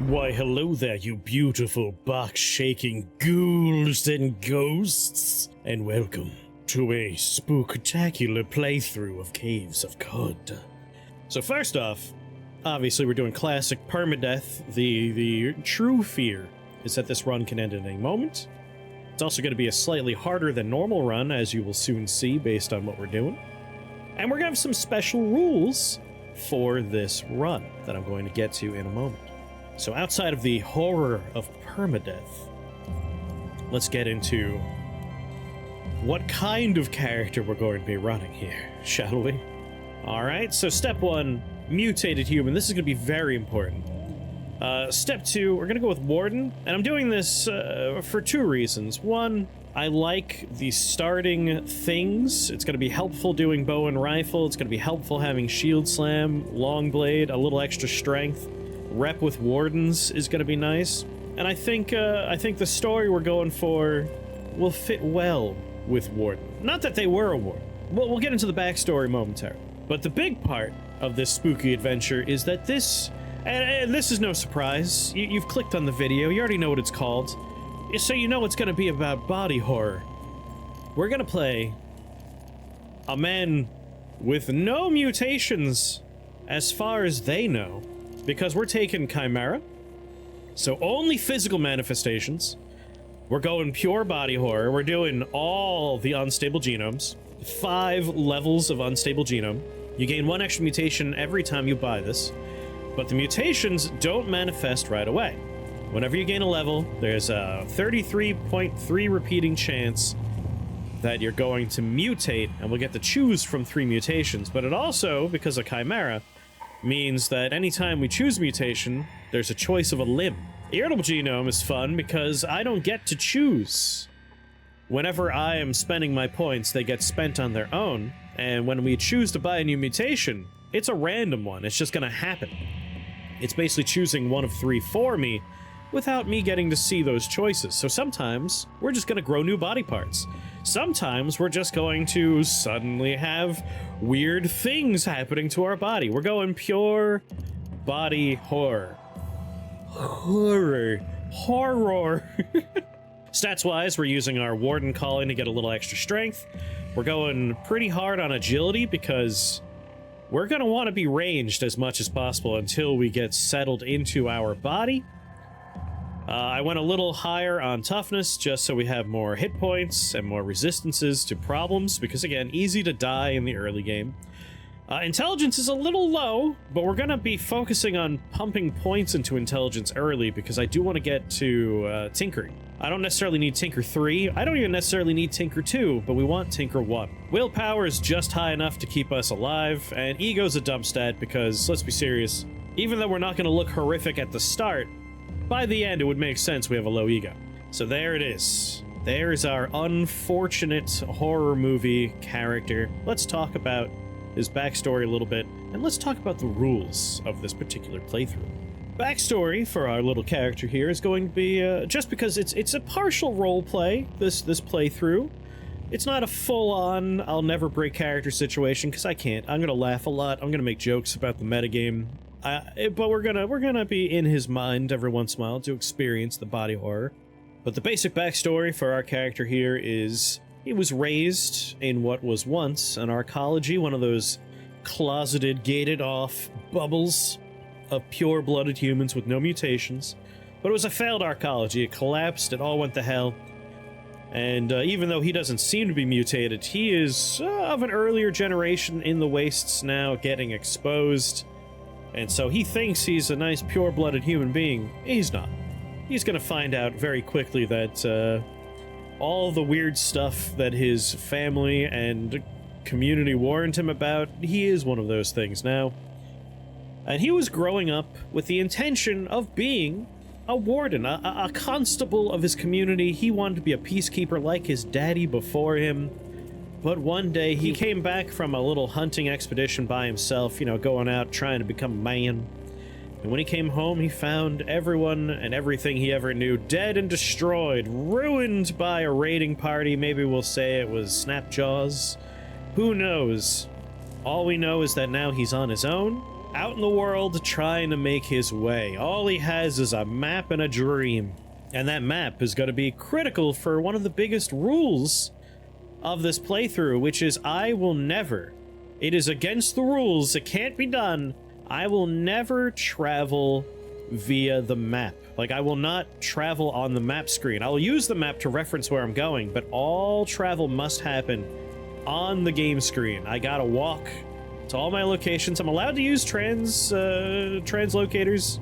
Why, hello there, you beautiful box-shaking ghouls and ghosts, and welcome to a spooktacular playthrough of Caves of Qud. So first off, obviously we're doing classic permadeath. The true fear is that this run can end at any moment. It's also going to be a slightly harder than normal run, as you will soon see based on what we're doing. And we're going to have some special rules for this run that I'm going to get to in a moment. So outside of the horror of permadeath, let's get into what kind of character we're going to be running here, shall we? Alright, so step one, mutated human. This is going to be very important. Step two, we're going to go with Warden, and I'm doing this for two reasons. One, I like the starting things. It's going to be helpful doing bow and rifle. It's going to be helpful having shield slam, long blade, a little extra strength. Rep with Wardens is going to be nice. And I think the story we're going for will fit well with Warden. Not that they were a Warden. We'll get into the backstory momentarily. But the big part of this spooky adventure is that this... And this is no surprise. You've clicked on the video. You already know what it's called. So you know it's going to be about body horror. We're going to play a man with no mutations as far as they know, because we're taking Chimera. So only physical manifestations. We're going pure body horror. We're doing all the unstable genomes. 5 levels of unstable genome. You gain 1 extra mutation every time you buy this. But the mutations don't manifest right away. Whenever you gain a level, there's a 33.3 repeating chance that you're going to mutate, and we'll get to choose from 3 mutations. But it also, because of Chimera, means that anytime we choose mutation, there's a choice of a limb. Irritable genome is fun because I don't get to choose. Whenever I am spending my points, they get spent on their own, and when we choose to buy a new mutation, it's a random one. It's just gonna happen. It's basically choosing one of 3 for me without me getting to see those choices. So sometimes we're just gonna grow new body parts. Sometimes we're just going to suddenly have weird things happening to our body. We're going pure body horror. Horror. Stats-wise, we're using our Warden calling to get a little extra strength. We're going pretty hard on agility because we're going to want to be ranged as much as possible until we get settled into our body. I went a little higher on toughness just so we have more hit points and more resistances to problems because, again, easy to die in the early game. Intelligence is a little low, but we're going to be focusing on pumping points into intelligence early because I do want to get to tinkering. I don't necessarily need Tinker 3, I don't even necessarily need Tinker 2, but we want Tinker 1. Willpower is just high enough to keep us alive, and Ego's a dump stat because, let's be serious, even though we're not going to look horrific at the start, by the end it would make sense we have a low Ego. So there it is. There is our unfortunate horror movie character. Let's talk about his backstory a little bit, and let's talk about the rules of this particular playthrough. Backstory for our little character here is going to be, just because it's a partial role play, this playthrough. It's not a full-on, I'll never break character situation, because I can't. I'm gonna laugh a lot, I'm gonna make jokes about the metagame, but we're gonna be in his mind every once in a while to experience the body horror. But the basic backstory for our character here is he was raised in what was once an archology, one of those closeted, gated-off bubbles of pure-blooded humans with no mutations. But it was a failed archology. It collapsed, it all went to hell. And even though he doesn't seem to be mutated, he is of an earlier generation in the wastes now, getting exposed. And so he thinks he's a nice pure-blooded human being. He's not. He's gonna find out very quickly that all the weird stuff that his family and community warned him about, he is one of those things now. And he was growing up with the intention of being a warden, a constable of his community. He wanted to be a peacekeeper like his daddy before him. But one day he came back from a little hunting expedition by himself, you know, going out trying to become a man. And when he came home, he found everyone and everything he ever knew dead and destroyed, ruined by a raiding party. Maybe we'll say it was Snapjaws. Who knows? All we know is that now he's on his own. out in the world trying to make his way. All he has is a map and a dream. And that map is going to be critical for one of the biggest rules of this playthrough, which is I will never, it is against the rules, it can't be done, I will never travel via the map. Like, I will not travel on the map screen. I'll use the map to reference where I'm going, but all travel must happen on the game screen. I gotta walk to all my locations. I'm allowed to use translocators.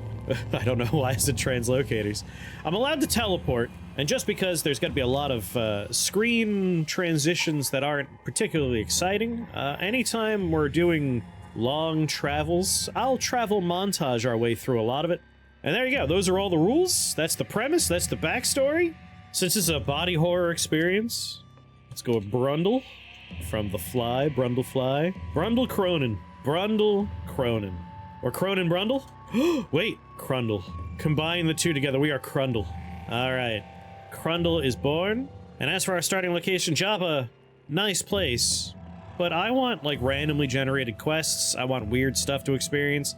I don't know why I said translocators. I'm allowed to teleport, and just because there's going to be a lot of screen transitions that aren't particularly exciting, anytime we're doing long travels, I'll travel montage our way through a lot of it. And there you go. Those are all the rules. That's the premise. That's the backstory. Since this is a body horror experience, let's go with Brundle from The Fly. Brundle Fly. Brundle Cronin. Brundle Cronin. Or Cronin Brundle? Wait, Crundle. Combine the two together, we are Crundle. Alright. Crundle is born. And as for our starting location, Jabba, nice place. But I want, like, randomly generated quests. I want weird stuff to experience.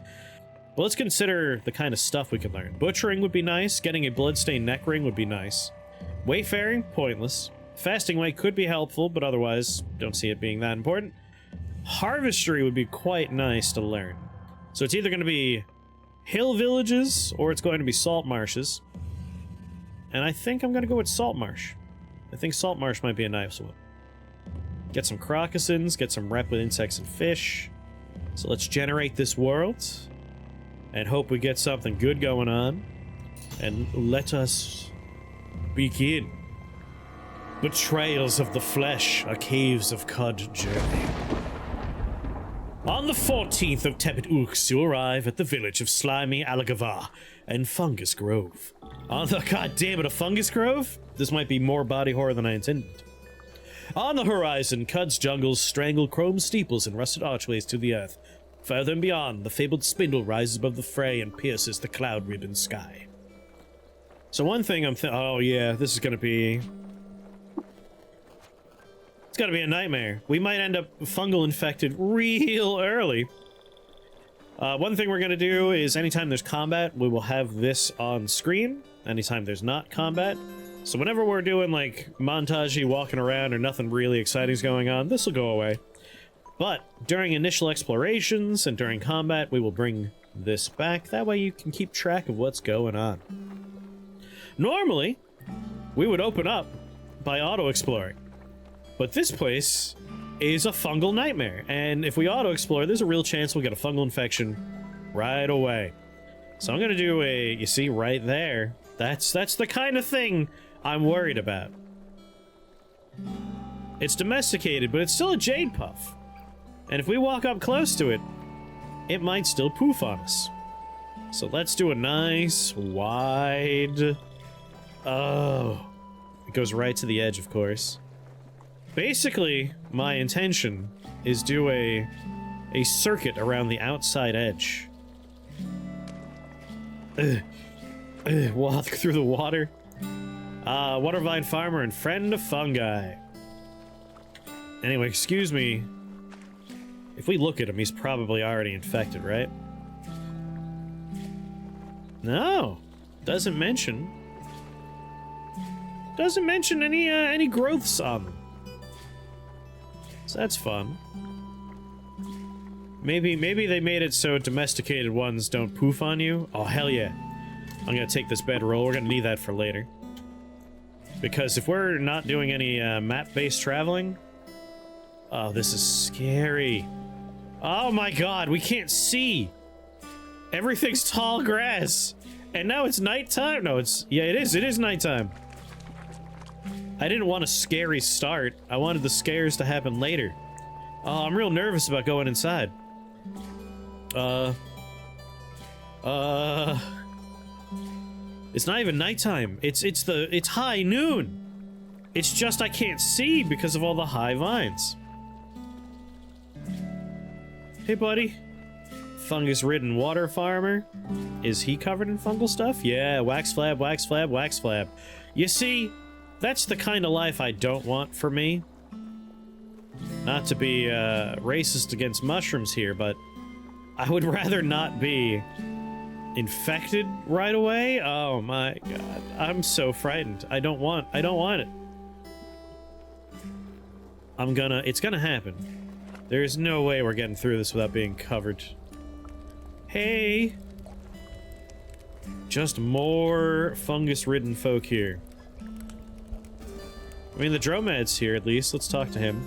Well, let's consider the kind of stuff we can learn. Butchering would be nice. Getting a bloodstained neck ring would be nice. Wayfaring, pointless. Fasting way could be helpful, but otherwise, don't see it being that important. Harvestry would be quite nice to learn. So it's either going to be hill villages, or it's going to be salt marshes. And I think I'm going to go with salt marsh. I think salt marsh might be a nice one. Get some crocuses, get some rep with insects and fish. So let's generate this world, and hope we get something good going on. And let us begin. Betrayals of the Flesh, a Caves of Qud journey. On the 14th of Tepet Ux, you arrive at the village of Slimy Alagavar and Fungus Grove. On the goddamn it, a Fungus Grove? This might be more body horror than I intended. On the horizon, Qud's jungles strangle chrome steeples and rusted archways to the earth. Further and beyond, the fabled spindle rises above the fray and pierces the cloud-ribbon sky. So one thing oh yeah, this is gonna be... It's gotta be a nightmare. We might end up fungal infected real early. One thing we're gonna do is anytime there's combat, we will have this on screen. Anytime there's not combat. So whenever we're doing like montage-y walking around or nothing really exciting is going on, this will go away. But during initial explorations and during combat, we will bring this back. That way you can keep track of what's going on. Normally, we would open up by auto-exploring. But this place is a fungal nightmare, and if we auto-explore, there's a real chance we'll get a fungal infection right away. So I'm gonna do a, you see right there, that's the kind of thing I'm worried about. It's domesticated, but it's still a jade puff. And if we walk up close to it, it might still poof on us. So let's do a nice, wide... Oh. It goes right to the edge, of course. Basically, my intention is do a circuit around the outside edge. Walk through the water. Watervine farmer and friend of fungi. Anyway, excuse me. If we look at him, he's probably already infected, right? No. Doesn't mention any growths on them. So that's fun. Maybe they made it so domesticated ones don't poof on you. Oh, hell yeah. I'm gonna take this bedroll. We're gonna need that for later. Because if we're not doing any map-based traveling... Oh, this is scary. Oh my god, we can't see! Everything's tall grass! And now it's nighttime? No, it's... Yeah, it is nighttime. I didn't want a scary start. I wanted the scares to happen later. Oh, I'm real nervous about going inside. It's not even nighttime. It's high noon. It's just I can't see because of all the high vines. Hey, buddy. Fungus-ridden water farmer. Is he covered in fungal stuff? Yeah, wax flab, wax flab, wax flab. You see, that's the kind of life I don't want for me. Not to be racist against mushrooms here, but I would rather not be infected right away. Oh my god. I'm so frightened. I don't want it. It's gonna happen. There's no way we're getting through this without being covered. Hey! Just more fungus-ridden folk here. I mean, the Dromed's here, at least. Let's talk to him.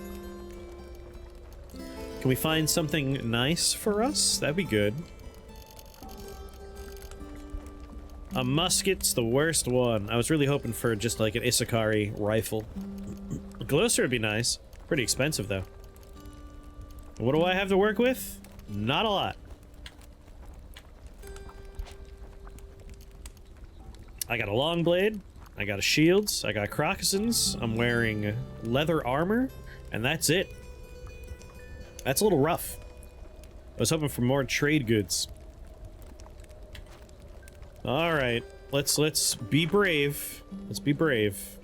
Can we find something nice for us? That'd be good. A musket's the worst one. I was really hoping for just like an Isakari rifle. A glowster would be nice. Pretty expensive, though. What do I have to work with? Not a lot. I got a long blade, I got a shield, I got crocossins, I'm wearing leather armor, and that's it. That's a little rough. I was hoping for more trade goods. Alright, let's be brave. Let's be brave.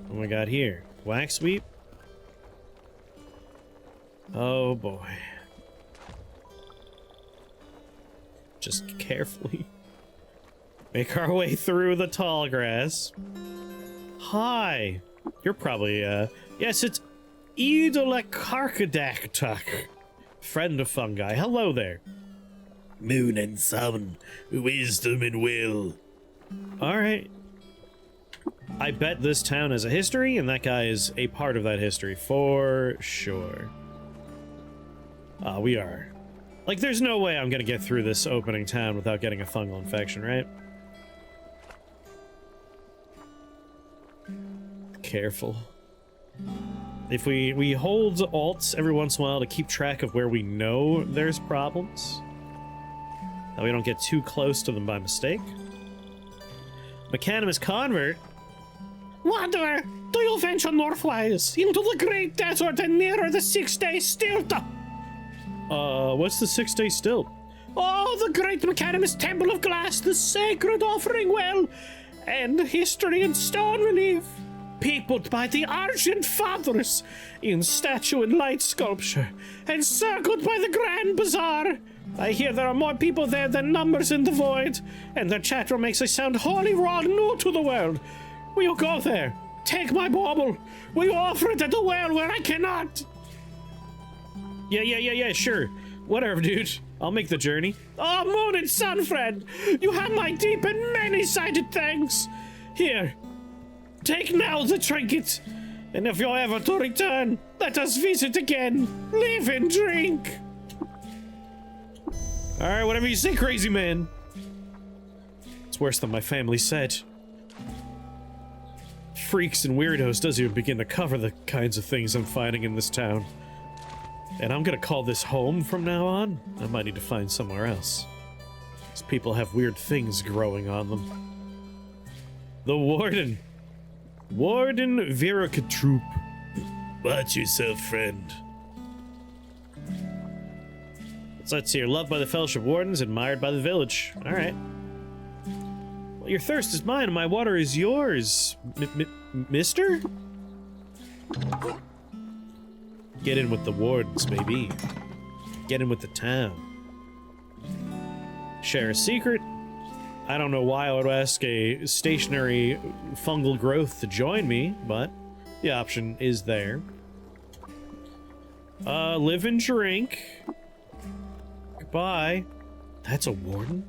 What do we got here? Wax sweep? Oh boy. Just carefully make our way through the tall grass. Hi! You're probably, yes, it's Eidolacarcadactuck, friend of fungi. Hello there. Moon and sun, wisdom and will. Alright. I bet this town has a history, and that guy is a part of that history, for sure. We are. Like, there's no way I'm gonna get through this opening town without getting a fungal infection, right? Careful. If we hold alts every once in a while to keep track of where we know there's problems, that we don't get too close to them by mistake. Mechanimous convert? Wanderer, do you venture northwise into the great desert and nearer the 6-day stilt? What's the 6-day stilt? Oh, the great Mechanimous Temple of Glass, the sacred offering well, and history in stone relief, peopled by the Argent Fathers in statue and light sculpture, encircled by the Grand Bazaar. I hear there are more people there than numbers in the void, and their chatter makes I sound wholly wrong new to the world. Will you go there? Take my bauble. Will you offer it at the well where I cannot? Yeah, sure. Whatever, dude. I'll make the journey. Oh, moon and sun, friend! You have my deep and many-sided thanks! Here, take now the trinket, and if you're ever to return, let us visit again. Live and drink! Alright, whatever you say, crazy man. It's worse than my family said. Freaks and weirdos doesn't even begin to cover the kinds of things I'm finding in this town. And I'm gonna call this home from now on. I might need to find somewhere else. These people have weird things growing on them. The Warden. Warden Troop. Watch yourself, friend. Let's hear. Loved by the Fellowship Wardens, admired by the village. Alright. Well, your thirst is mine and my water is yours, mister? Get in with the Wardens, maybe. Get in with the town. Share a secret? I don't know why I would ask a stationary fungal growth to join me, but the option is there. Live and drink. Goodbye. That's a Warden?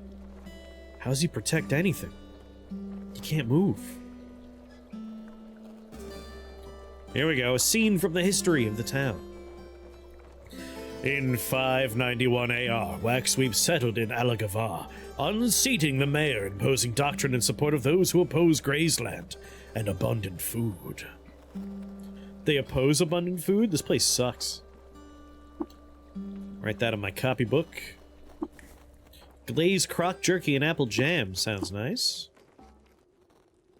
How does he protect anything? He can't move. Here we go, a scene from the history of the town. In 591 AR, Wax Sweep settled in Alagavar, unseating the mayor, imposing doctrine in support of those who oppose Grazeland and abundant food. They oppose abundant food? This place sucks. Write that in my copybook. Glazed crock jerky and apple jam sounds nice.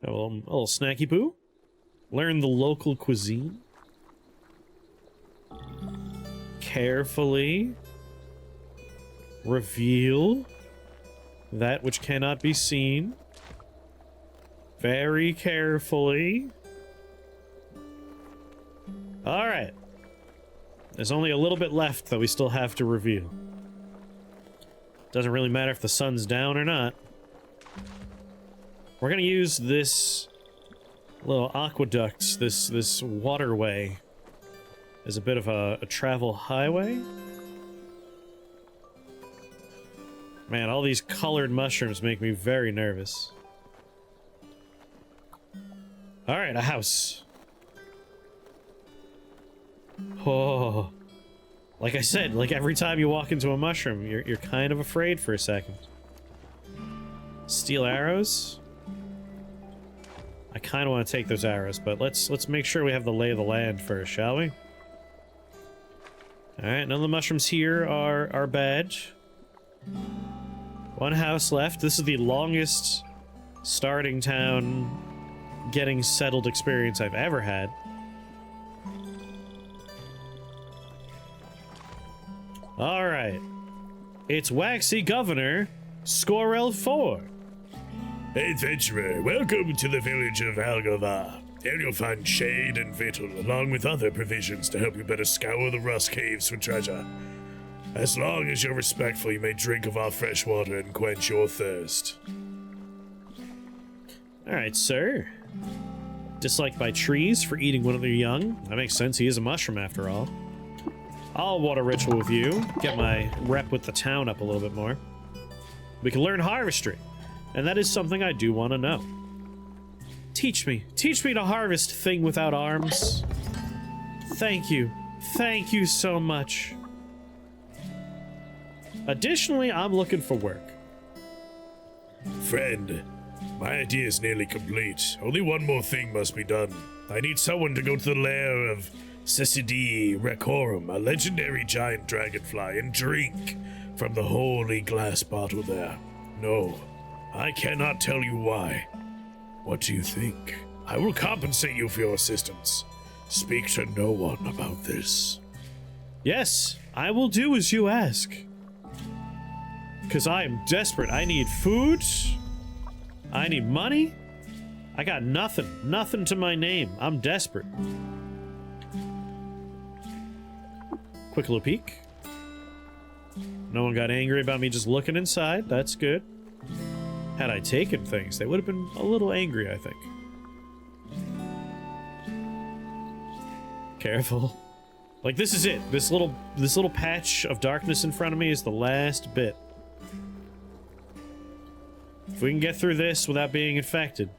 A little snacky poo. Learn the local cuisine. Carefully reveal that which cannot be seen. Very carefully. Alright. There's only a little bit left that we still have to reveal. Doesn't really matter if the sun's down or not. We're gonna use this little aqueduct, this waterway, as a bit of a travel highway. Man, all these colored mushrooms make me very nervous. Alright, a house. Oh. Like I said, like every time you walk into a mushroom, you're kind of afraid for a second. Steel arrows? I kind of want to take those arrows, but let's make sure we have the lay of the land first, shall we? Alright, none of the mushrooms here are bad. One house left. This is the longest starting town getting settled experience I've ever had. Alright. It's Waxy Governor Scorel 4. Adventurer, welcome to the village of Algova. Here you'll find shade and victual, along with other provisions to help you better scour the rust caves for treasure. As long as you're respectful, you may drink of our fresh water and quench your thirst. Alright, sir. Disliked by trees for eating when they're young. That makes sense, he is a mushroom after all. I'll water ritual with you, get my rep with the town up a little bit more. We can learn harvestry, and that is something I do want to know. Teach me to harvest thing without arms. Thank you so much. Additionally, I'm looking for work. Friend, my idea is nearly complete. Only one more thing must be done. I need someone to go to the lair of Cecidi Recorum, a legendary giant dragonfly, and drink from the holy glass bottle there. No, I cannot tell you why. What do you think? I will compensate you for your assistance. Speak to no one about this. Yes, I will do as you ask. Because I am desperate. I need food. I need money. I got nothing to my name. I'm desperate. Quick little peek. No one got angry about me just looking inside. That's good. Had I taken things, they would have been a little angry, I think. Careful. Like, this is it. This little patch of darkness in front of me is the last bit. If we can get through this without being infected,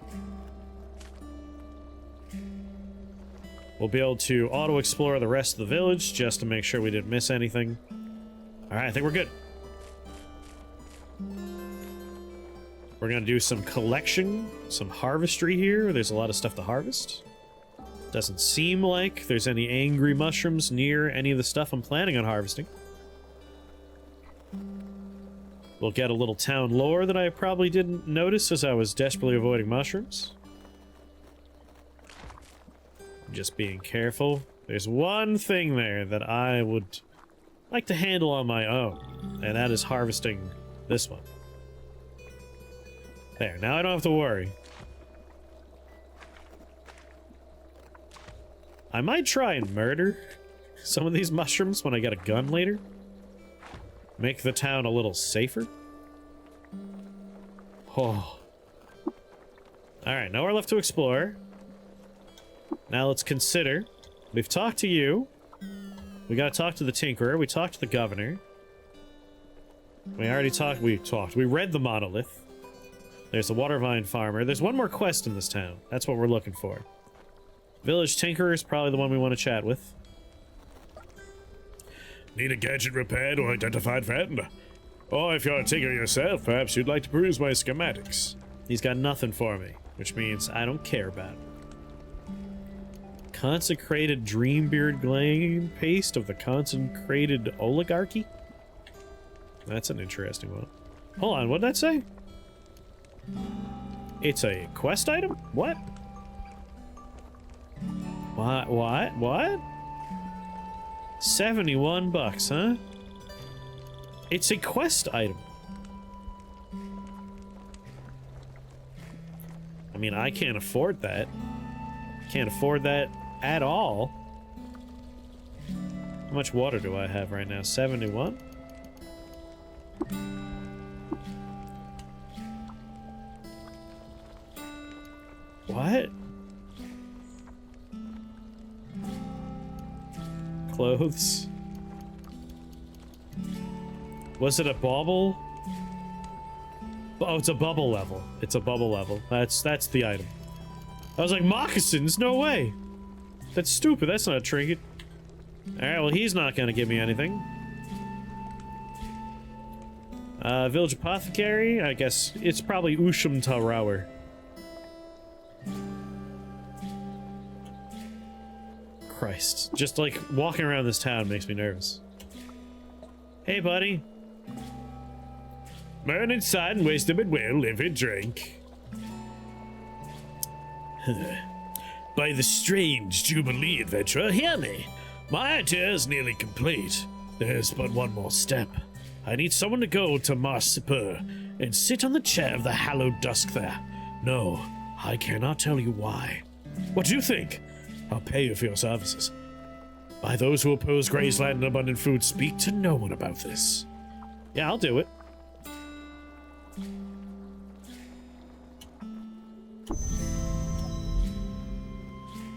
we'll be able to auto-explore the rest of the village just to make sure we didn't miss anything. Alright, I think we're good. We're gonna do some collection, some harvestry here. There's a lot of stuff to harvest. Doesn't seem like there's any angry mushrooms near any of the stuff I'm planning on harvesting. We'll get a little town lore that I probably didn't notice as I was desperately avoiding mushrooms. Just being careful. There's one thing there that I would like to handle on my own, and that is harvesting this one. There, now I don't have to worry. I might try and murder some of these mushrooms when I get a gun later. Make the town a little safer. Oh. Alright, nowhere left to explore. Now let's consider. We've talked to you. We gotta talk to the Tinkerer. We talked to the Governor. We already talked. We read the Monolith. There's the Watervine Farmer. There's one more quest in this town. That's what we're looking for. Village Tinkerer is probably the one we want to chat with. Need a gadget repaired or identified, friend? Or if you're a tinker yourself, perhaps you'd like to peruse my schematics. He's got nothing for me, which means I don't care about him. Consecrated Dreambeard Glade paste of the consecrated oligarchy? That's an interesting one. Hold on, what'd that say? It's a quest item? What? What? 71 bucks, huh? It's a quest item. I mean, I can't afford that. Can't afford that at all. How much water do I have right now? 71? What? Clothes? Was it a bubble? Oh, it's a bubble level. It's a bubble level. That's the item. I was like, moccasins? No way. That's stupid. That's not a trinket. Alright, well, he's not gonna give me anything. Village apothecary? I guess it's probably Usham Tarawer. Christ. Just, like, walking around this town makes me nervous. Hey, buddy. Man inside and waste a bit well, live and drink. By the strange Jubilee adventurer, hear me. My idea is nearly complete. There's but one more step. I need someone to go to Marsipur and sit on the chair of the hallowed dusk there. No, I cannot tell you why. What do you think? I'll pay you for your services. By those who oppose Graceland and abundant food, speak to no one about this. Yeah, I'll do it.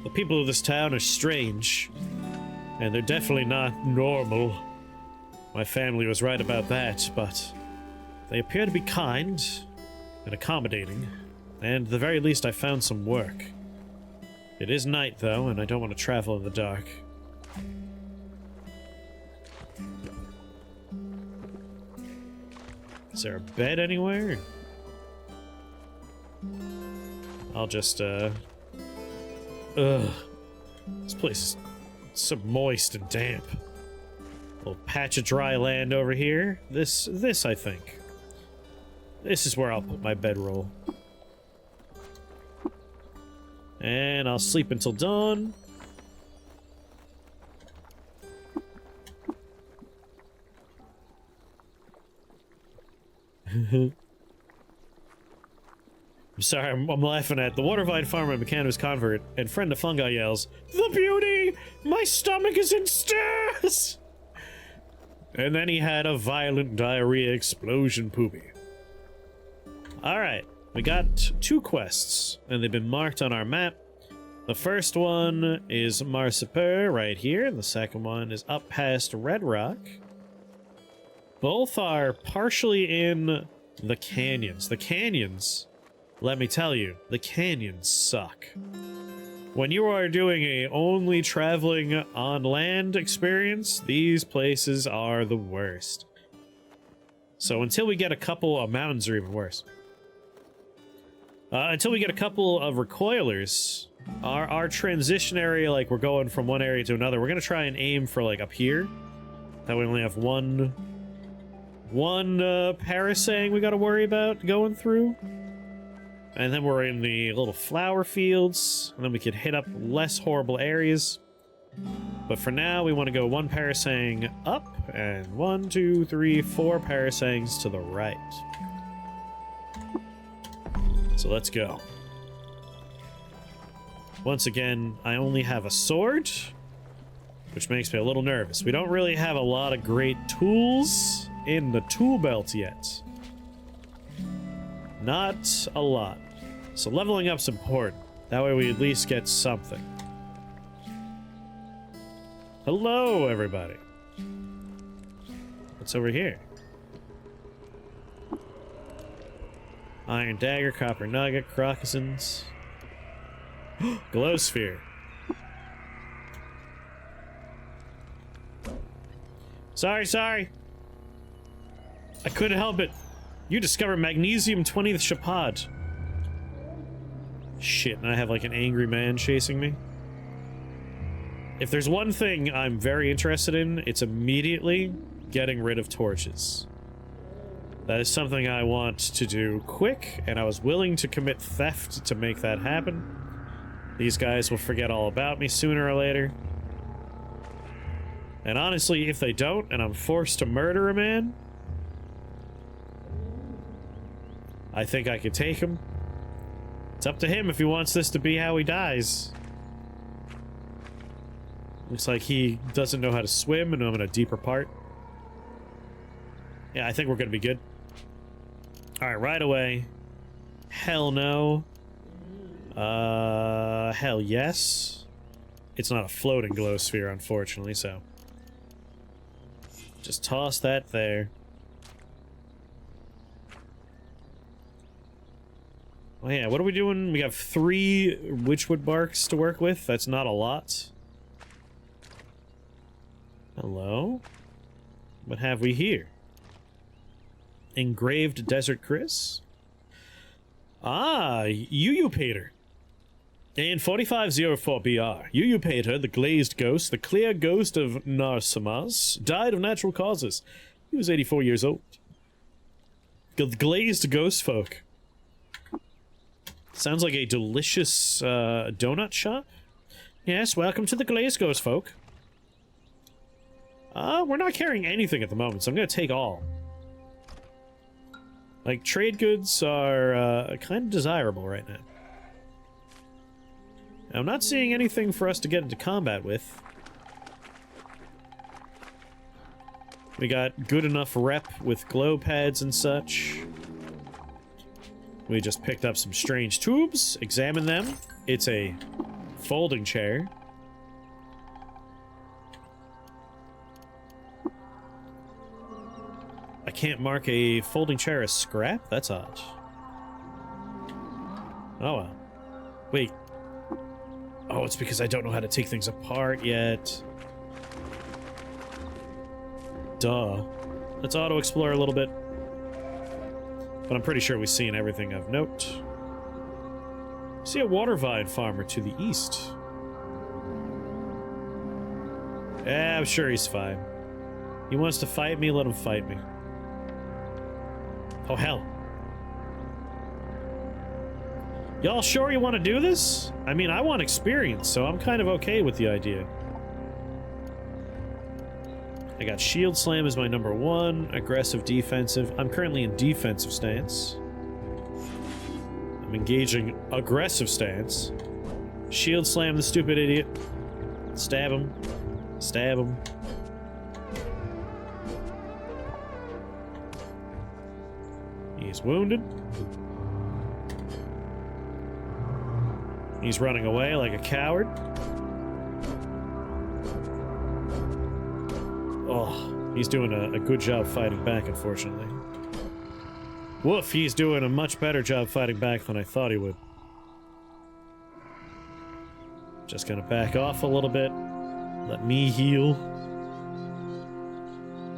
The people of this town are strange, and they're definitely not normal. My family was right about that, but they appear to be kind and accommodating, and at the very least I found some work. It is night, though, and I don't want to travel in the dark. Is there a bed anywhere? I'll just, Ugh. This place is so moist and damp. Little patch of dry land over here. This, I think. This is where I'll put my bedroll. And I'll sleep until dawn. I'm sorry, I'm laughing at the Watervine farmer and Mechanic's convert, and friend of Fungi yells, "The beauty! My stomach is in stirs!" And then he had a violent diarrhea explosion poopy. Alright, we got 2 quests, and they've been marked on our map. The first one is Marsipur, right here, and the second one is up past Red Rock. Both are partially in the canyons. The canyons, let me tell you, the canyons suck. When you are doing a only traveling on land experience, these places are the worst. So until we get a couple of mountains are even worse. Until we get a couple of recoilers, our transition area, like we're going from one area to another, we're gonna try and aim for like up here. That we only have one parasang we gotta worry about going through. And then we're in the little flower fields, and then we could hit up less horrible areas. But for now, we want to go 1 parasang up, and 1, 2, 3, 4 parasangs to the right. So let's go. Once again, I only have a sword, which makes me a little nervous. We don't really have a lot of great tools in the tool belt yet. Not a lot. So leveling up's important. That way we at least get something. Hello, everybody. What's over here? Iron dagger, copper nugget, crocossins. Glow sphere. Sorry. I couldn't help it. You discovered magnesium 20th Shapad. Shit, and I have like an angry man chasing me. If there's one thing I'm very interested in, it's immediately getting rid of torches. That is something I want to do quick, and I was willing to commit theft to make that happen. These guys will forget all about me sooner or later. And honestly, if they don't, and I'm forced to murder a man, I think I could take him. It's up to him if he wants this to be how he dies. Looks like he doesn't know how to swim, and I'm in a deeper part. Yeah, I think we're gonna be good. Alright, right away. Hell no. Hell yes. It's not a floating glow sphere, unfortunately, so... just toss that there. Oh yeah, what are we doing? We have 3 witchwood barks to work with. That's not a lot. Hello? What have we here? Engraved Desert Chris? Ah, Yu Pater. In 4504 BR, Yu Pater, the glazed ghost, the clear ghost of Narsamas, died of natural causes. He was 84 years old. Glazed ghost folk. Sounds like a delicious donut shop. Yes, welcome to the glazed ghost folk. We're not carrying anything at the moment, so I'm gonna take all. Like, trade goods are kind of desirable right now. I'm not seeing anything for us to get into combat with. We got good enough rep with glow pads and such. We just picked up some strange tubes, examined them. It's a folding chair. I can't mark a folding chair as scrap? That's odd. Oh well. Wait. Oh, it's because I don't know how to take things apart yet. Duh. Let's auto-explore a little bit. But I'm pretty sure we've seen everything of note. See a water vine farmer to the east. Yeah, I'm sure he's fine. He wants to fight me, let him fight me. Oh, hell. Y'all sure you want to do this? I mean, I want experience, so I'm kind of okay with the idea. I got shield slam as my number 1, aggressive defensive. I'm currently in defensive stance. I'm engaging aggressive stance. Shield slam the stupid idiot. Stab him. Stab him. He's wounded. He's running away like a coward. Oh, he's doing a good job fighting back, unfortunately. Woof, he's doing a much better job fighting back than I thought he would. Just gonna back off a little bit. Let me heal.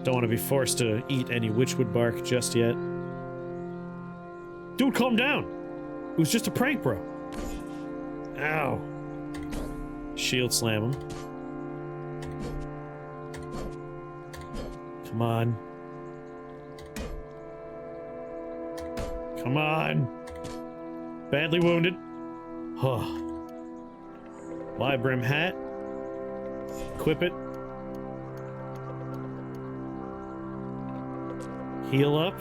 Don't want to be forced to eat any witchwood bark just yet. Dude, calm down! It was just a prank, bro. Ow. Shield slam him. Come on. Come on. Badly wounded. Huh. Wide brim hat. Equip it. Heal up.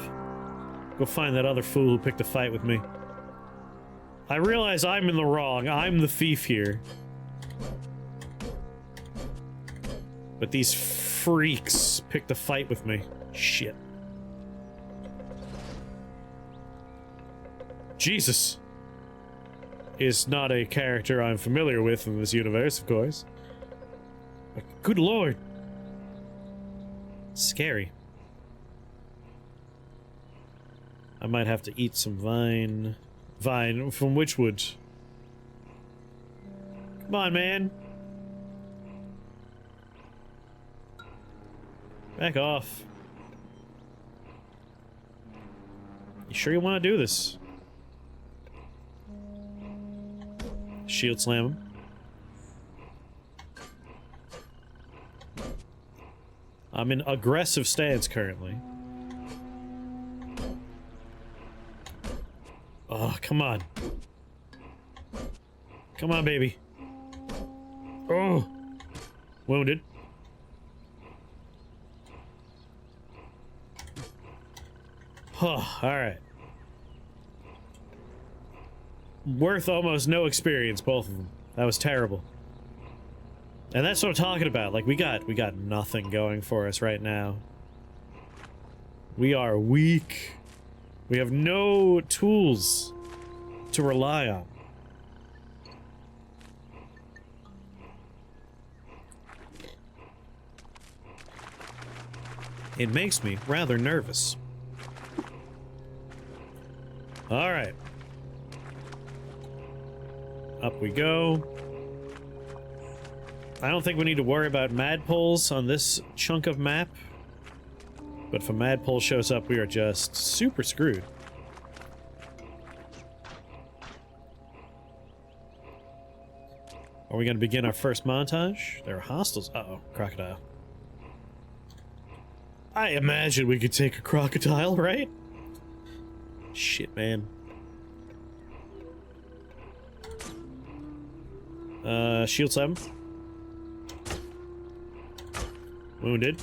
Go find that other fool who picked a fight with me. I realize I'm in the wrong. I'm the thief here. But these freaks picked a fight with me. Shit. Jesus. Is not a character I'm familiar with in this universe, of course. But good lord. Scary. I might have to eat some vine from Witchwood. Come on, man. Back off. You sure you want to do this? Shield slam him. I'm in aggressive stance currently. Oh, come on. Come on, baby. Oh! Wounded. Huh, alright. Worth almost no experience, both of them. That was terrible. And that's what I'm talking about. Like, we got nothing going for us right now. We are weak. We have no tools to rely on. It makes me rather nervous. All right. Up we go. I don't think we need to worry about madpoles on this chunk of map. But if a madpole shows up, we are just super screwed. Are we going to begin our first montage? There are hostiles. Uh-oh, crocodile. I imagine we could take a crocodile, right? Shit, man. Shield 7. Wounded.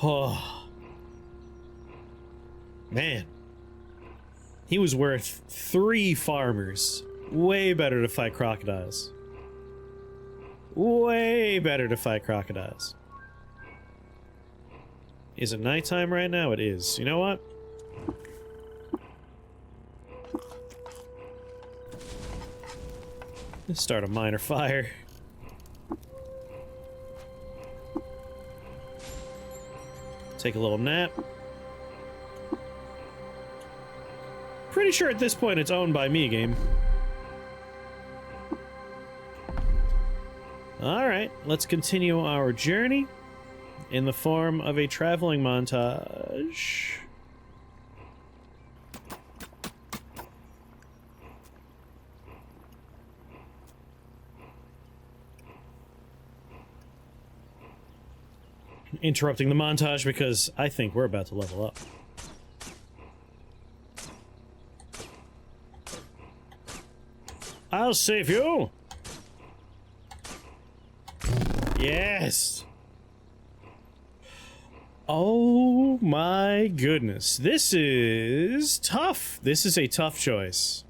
Oh. Man. He was worth 3 farmers. Way better to fight crocodiles. Way better to fight crocodiles. Is it nighttime right now? It is. You know what? Let's start a minor fire. Take a little nap. Pretty sure at this point it's owned by me, game. Alright, let's continue our journey in the form of a traveling montage. Interrupting the montage because I think we're about to level up. I'll save you! Yes! Oh my goodness. This is tough. This is a tough choice.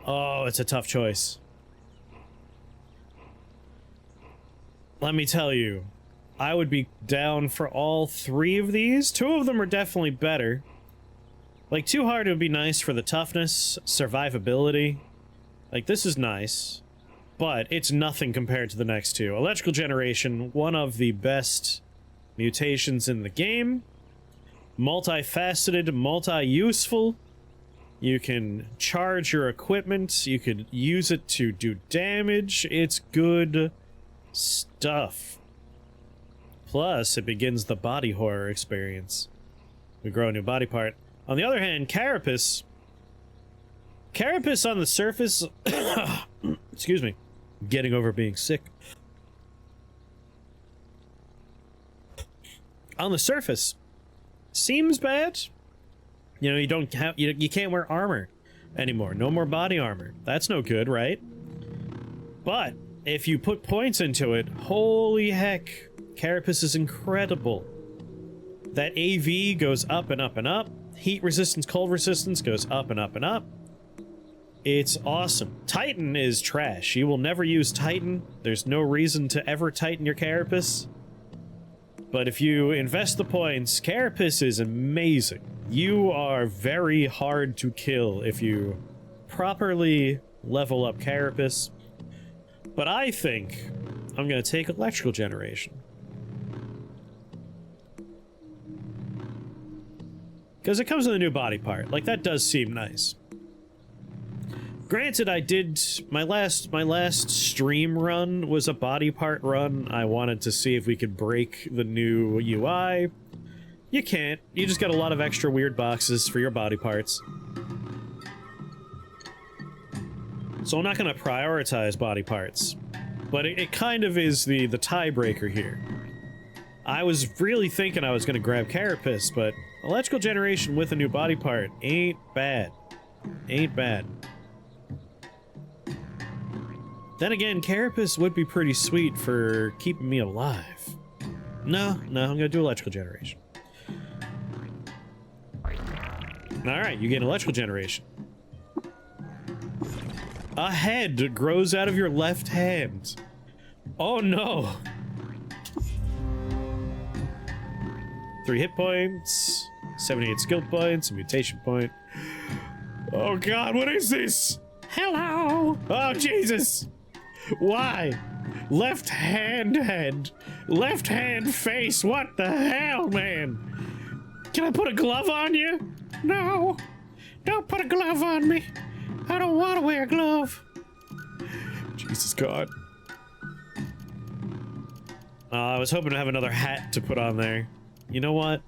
Oh, it's a tough choice. Let me tell you, I would be down for all 3 of these. 2 of them are definitely better. Like, too hard would be nice for the toughness, survivability. Like, this is nice, but it's nothing compared to the next 2. Electrical Generation, one of the best mutations in the game. Multifaceted, multi-useful. You can charge your equipment. You could use it to do damage. It's good stuff. Plus, it begins the body horror experience. We grow a new body part. On the other hand, Carapace on the surface... excuse me. Getting over being sick. On the surface, seems bad. You know, you don't have... You can't wear armor anymore. No more body armor. That's no good, right? But if you put points into it, holy heck, Carapace is incredible. That AV goes up and up and up. Heat resistance, cold resistance goes up and up and up. It's awesome. Titan is trash. You will never use Titan. There's no reason to ever Titan your Carapace. But if you invest the points, Carapace is amazing. You are very hard to kill if you properly level up Carapace. But I think I'm going to take Electrical Generation. Because it comes with a new body part. Like, that does seem nice. Granted, I did... My last stream run was a body part run. I wanted to see if we could break the new UI. You can't. You just got a lot of extra weird boxes for your body parts. So I'm not going to prioritize body parts. But it kind of is the tiebreaker here. I was really thinking I was going to grab Carapace, but Electrical Generation with a new body part ain't bad. Ain't bad. Then again, Carapace would be pretty sweet for keeping me alive. No, I'm going to do Electrical Generation. Alright, you get Electrical Generation. A head grows out of your left hand. Oh no. 3 hit points, 78 skill points, a mutation point. Oh god, what is this? Hello! Oh Jesus! Why? Left hand head. Left hand face. What the hell, man? Can I put a glove on you? No. Don't put a glove on me. I don't want to wear a glove. Jesus God. I was hoping to have another hat to put on there. You know what?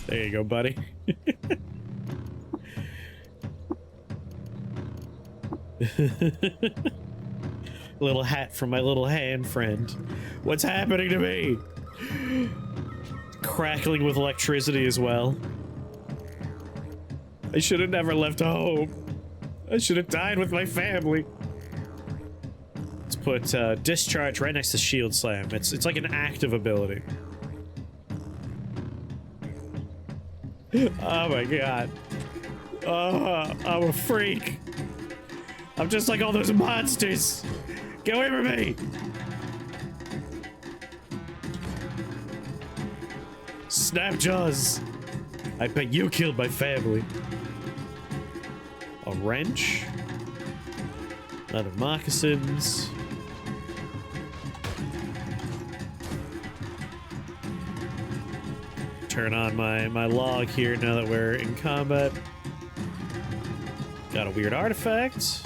There you go, buddy. Little hat from my little hand friend. What's happening to me? Crackling with electricity as well. I should have never left home. I should have died with my family. Let's put discharge right next to shield slam. It's like an active ability. Oh my god. Oh, I'm a freak. I'm just like all those monsters. Get away from me! Snap jaws. I bet you killed my family. A wrench. Leather moccasins. Turn on my log here now that we're in combat. Got a weird artifact.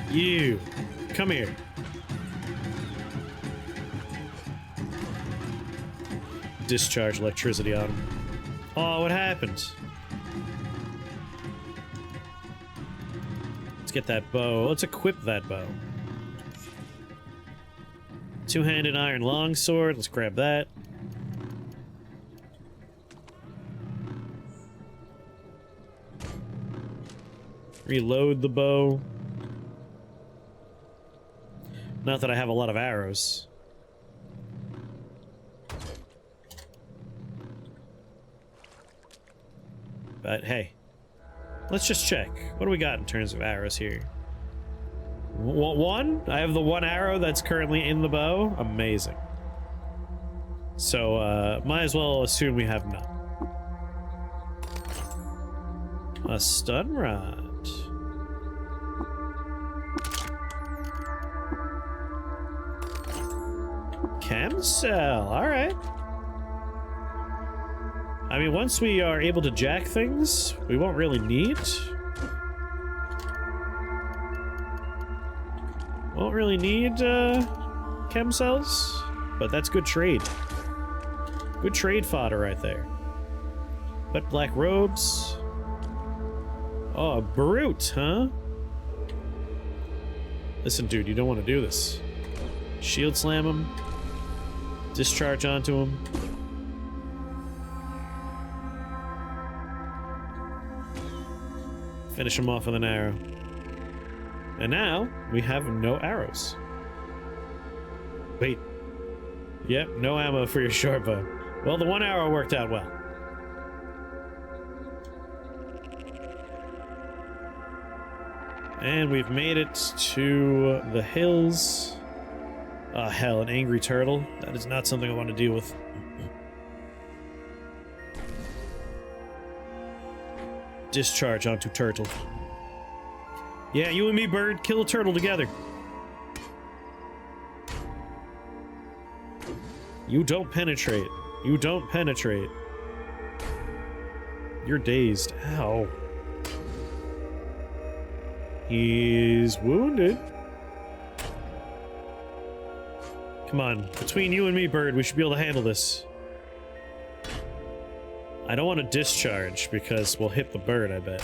You, come here. Discharge electricity on him. Oh, what happened? Let's get that bow. Let's equip that bow. Two-handed iron longsword. Let's grab that. Reload the bow. Not that I have a lot of arrows. But hey, let's just check. What do we got in terms of arrows here? One? I have the one arrow that's currently in the bow. Amazing. So, might as well assume we have none. A stun rod. Chem cell, alright. I mean, once we are able to jack things, we won't really need. Won't really need chem cells, but that's good trade. Good trade fodder right there. But black robes. Oh, a brute, huh? Listen, dude, you don't want to do this. Shield slam him. Discharge onto him. Finish him off with an arrow. And now, we have no arrows. Wait. Yep, no ammo for your short bow. Well, the one arrow worked out well. And we've made it to the hills. Ah, hell, an angry turtle. That is not something I want to deal with. Discharge onto turtle. Yeah, you and me, bird. Kill a turtle together. You don't penetrate. You don't penetrate. You're dazed. Ow. He's wounded. Come on. Between you and me, bird, we should be able to handle this. I don't want to discharge because we'll hit the bird, I bet.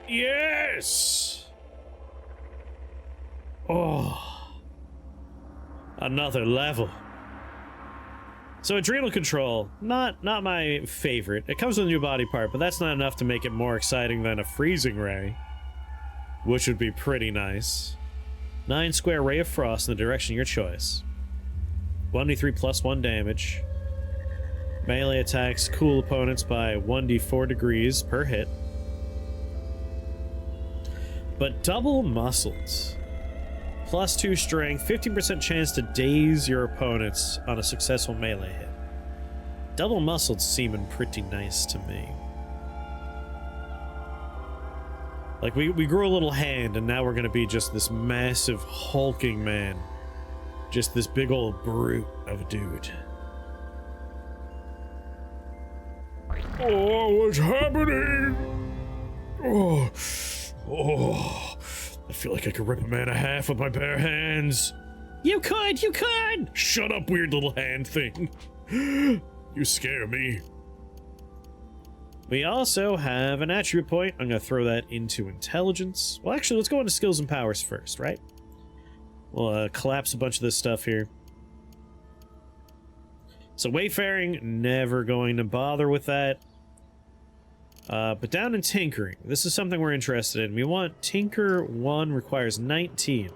Yes! Oh. Another level. So adrenal control, not my favorite. It comes with a new body part, but that's not enough to make it more exciting than a freezing ray, which would be pretty nice. 9 square ray of frost in the direction of your choice. 1d3 plus 1 damage. Melee attacks cool opponents by 1d4 degrees per hit. But double muscles. +2 strength, 15% chance to daze your opponents on a successful melee hit. Double muscled seeming pretty nice to me. Like, we grew a little hand, and now we're gonna be just this massive, hulking man. Just this big old brute of a dude. Oh, what's happening? Oh, I feel like I could rip a man in half with my bare hands. You could! You could! Shut up, weird little hand thing. You scare me. We also have an attribute point. I'm going to throw that into intelligence. Well, actually, let's go into skills and powers first, right? We'll collapse a bunch of this stuff here. So wayfaring, never going to bother with that. But down in tinkering, this is something we're interested in. We want Tinker 1 requires 19.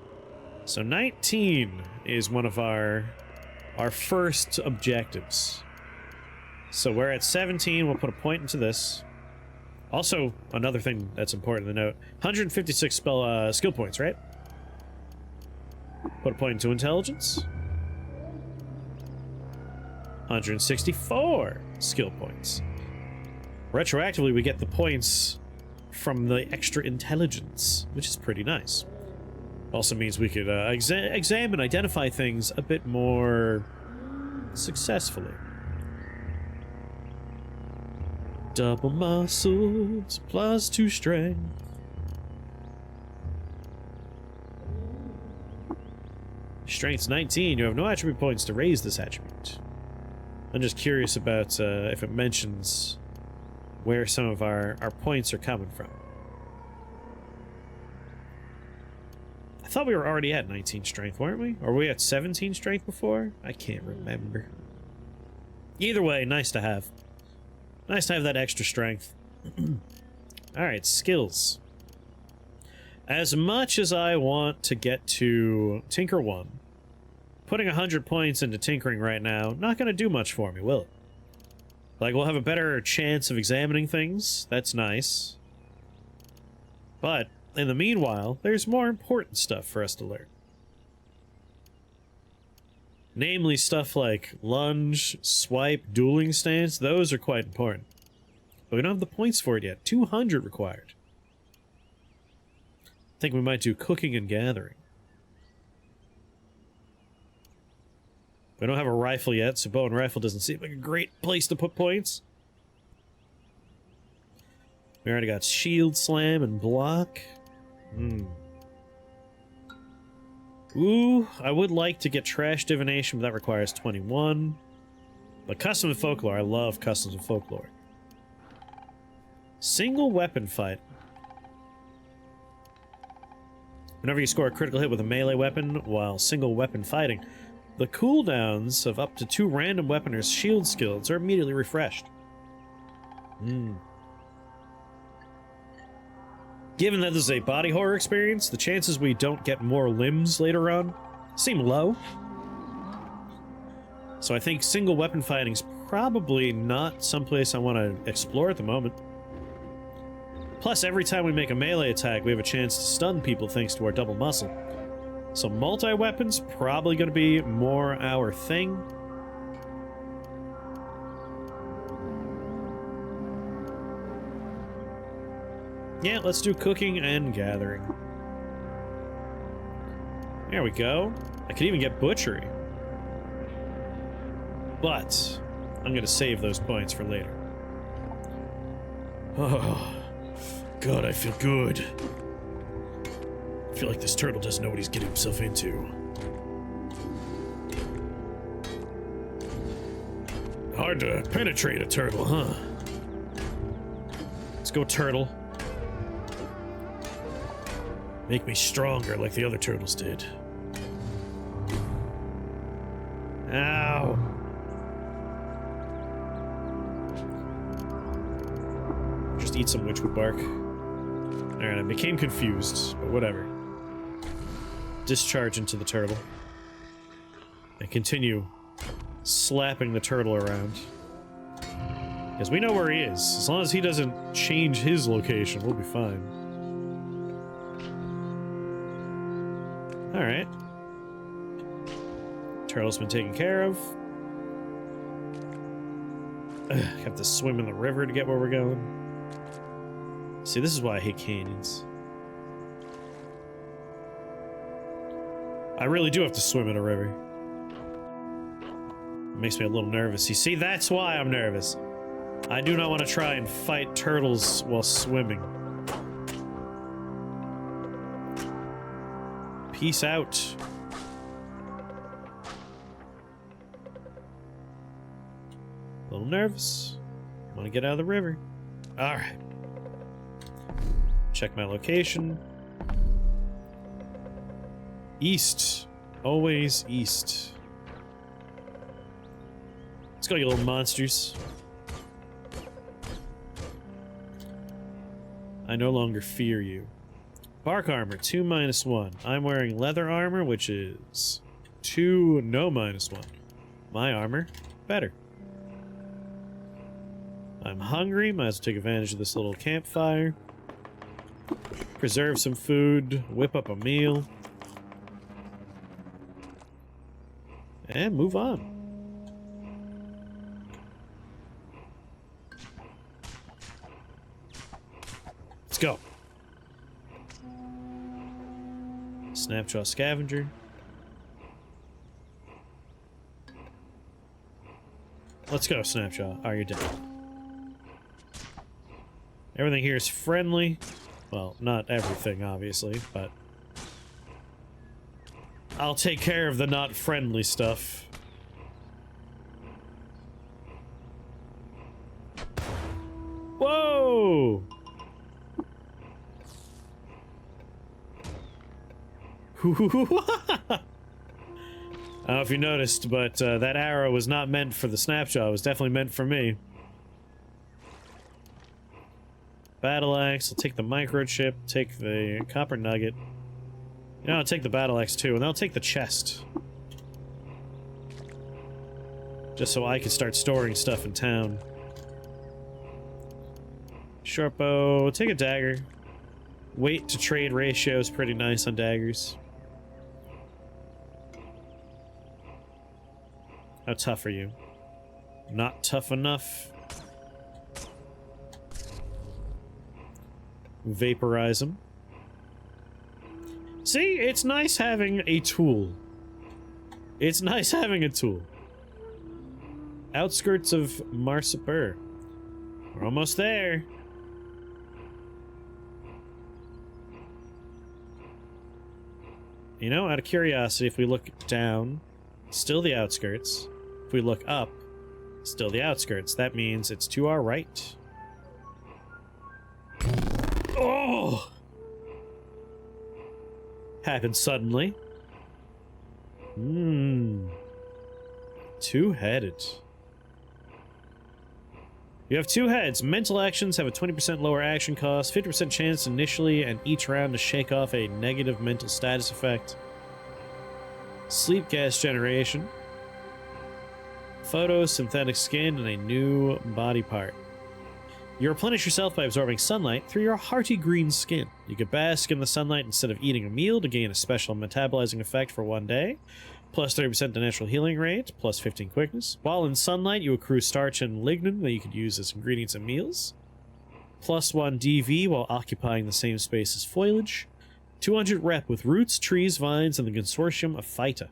So 19 is one of our first objectives. So we're at 17, we'll put a point into this. Also, another thing that's important to note, 156 skill points, right? Put a point into intelligence. 164 skill points. Retroactively, we get the points from the extra intelligence, which is pretty nice. Also means we could examine, identify things a bit more successfully. Double muscles, +2 strength. Strength's 19. You have no attribute points to raise this attribute. I'm just curious about if it mentions where some of our points are coming from. I thought we were already at 19 strength, weren't we? Or were we at 17 strength before? I can't remember. Either way, nice to have. Nice to have that extra strength. Alright, skills. As much as I want to get to Tinker 1, putting 100 points into tinkering right now, not going to do much for me, will it? Like, we'll have a better chance of examining things. That's nice. But, in the meanwhile, there's more important stuff for us to learn. Namely, stuff like lunge, swipe, dueling stance. Those are quite important. But we don't have the points for it yet. 200 required. I think we might do cooking and gathering. We don't have a rifle yet, so bow and rifle doesn't seem like a great place to put points. We already got shield slam and block. Ooh, I would like to get trash divination, but that requires 21. But custom and folklore, I love customs and folklore. Single weapon fight. Whenever you score a critical hit with a melee weapon while single weapon fighting, the cooldowns of up to 2 random weaponers' shield skills are immediately refreshed. Given that this is a body horror experience, the chances we don't get more limbs later on seem low. So I think single weapon fighting's probably not someplace I want to explore at the moment. Plus, every time we make a melee attack, we have a chance to stun people thanks to our double muscle. So multi-weapon's probably going to be more our thing. Yeah, let's do cooking and gathering. There we go. I could even get butchery. But I'm going to save those points for later. Oh, God, I feel good. I feel like this turtle doesn't know what he's getting himself into. Hard to penetrate a turtle, huh? Let's go, turtle. Make me stronger like the other turtles did. Ow. Just eat some witchwood bark. Alright, I became confused, but whatever. Discharge into the turtle. And continue slapping the turtle around. Because we know where he is. As long as he doesn't change his location, we'll be fine. Alright. Turtle's been taken care of. Have to swim in the river to get where we're going. See, this is why I hate canyons. I really do have to swim in a river. It makes me a little nervous. You see, that's why I'm nervous. I do not want to try and fight turtles while swimming. Peace out. A little nervous. Want to get out of the river. Alright. Check my location. East. Always east. Let's go, you little monsters. I no longer fear you. Bark armor, 2 -1. I'm wearing leather armor, which is 2, no -1. My armor, better. I'm hungry, might as well take advantage of this little campfire. Preserve some food, whip up a meal. And move on. Let's go. Snapjaw scavenger. Let's go, Snapjaw. Oh, you're dead. Everything here is friendly. Well, not everything, obviously, but I'll take care of the not friendly stuff. Whoa! I don't know if you noticed, but that arrow was not meant for the Snapjaw. It was definitely meant for me. Battle axe. I'll take the microchip. Take the copper nugget. You know, I'll take the battle axe too, and I'll take the chest. Just so I can start storing stuff in town. Short bow. Take a dagger. Weight to trade ratio is pretty nice on daggers. How tough are you? Not tough enough. Vaporize them. See, it's nice having a tool. It's nice having a tool. Outskirts of Marsupur. We're almost there. You know, out of curiosity, if we look down, still the outskirts. If we look up, still the outskirts. That means it's to our right. Oh! Happened suddenly. Two-headed. You have 2 heads. Mental actions have a 20% lower action cost, 50% chance initially and each round to shake off a negative mental status effect. Sleep gas generation. Photosynthetic skin and a new body part. You replenish yourself by absorbing sunlight through your hearty green skin. You can bask in the sunlight instead of eating a meal to gain a special metabolizing effect for 1 day. Plus 30% to natural healing rate, plus 15 quickness. While in sunlight, you accrue starch and lignin that you could use as ingredients in meals. Plus 1 DV while occupying the same space as foliage. 200 rep with roots, trees, vines, and the consortium of phyta.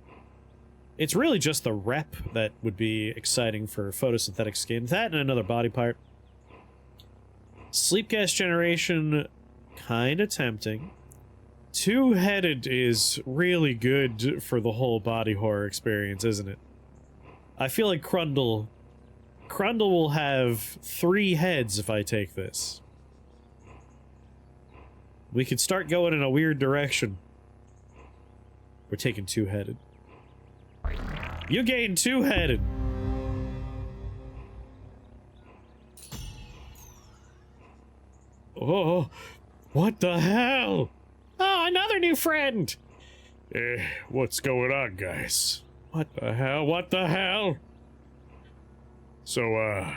It's really just the rep that would be exciting for photosynthetic skin. That and another body part. Sleep gas generation, kinda tempting. Two-headed is really good for the whole body horror experience, isn't it? I feel like Crundle will have 3 heads if I take this. We could start going in a weird direction. We're taking two-headed. You gain two-headed! Oh, what the hell? Oh, another new friend! What's going on, guys? What the hell? What the hell? So,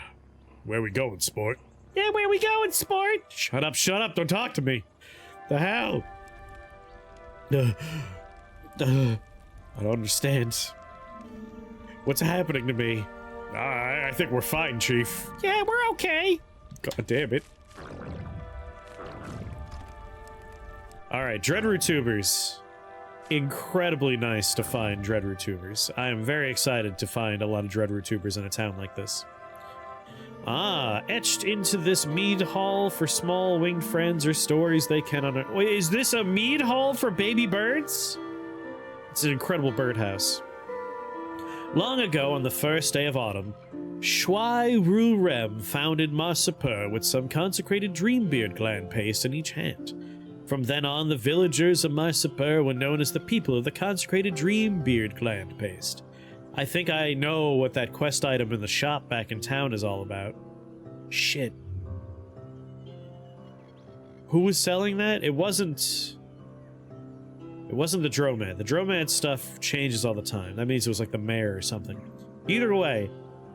Where we going, sport? Yeah, where we going, sport? Shut up, don't talk to me. The hell? I don't understand. What's happening to me? I think we're fine, Chief. Yeah, we're okay. God damn it. Alright, Dreadroot tubers. Incredibly nice to find Dreadroot tubers. I am very excited to find a lot of Dreadroot tubers in a town like this. Ah, etched into this mead hall for small winged friends or stories they cannot... Wait, is this a mead hall for baby birds? It's an incredible birdhouse. Long ago, on the first day of autumn, Shuai Rulrem founded Marsupur with some consecrated Dreambeard clan paste in each hand. From then on, the villagers of Marsupur were known as the people of the consecrated Dreambeard clan paste. I think I know what that quest item in the shop back in town is all about. Shit. Who was selling that? It wasn't the Dromad. The Dromad stuff changes all the time. That means it was like the mayor or something. Either way,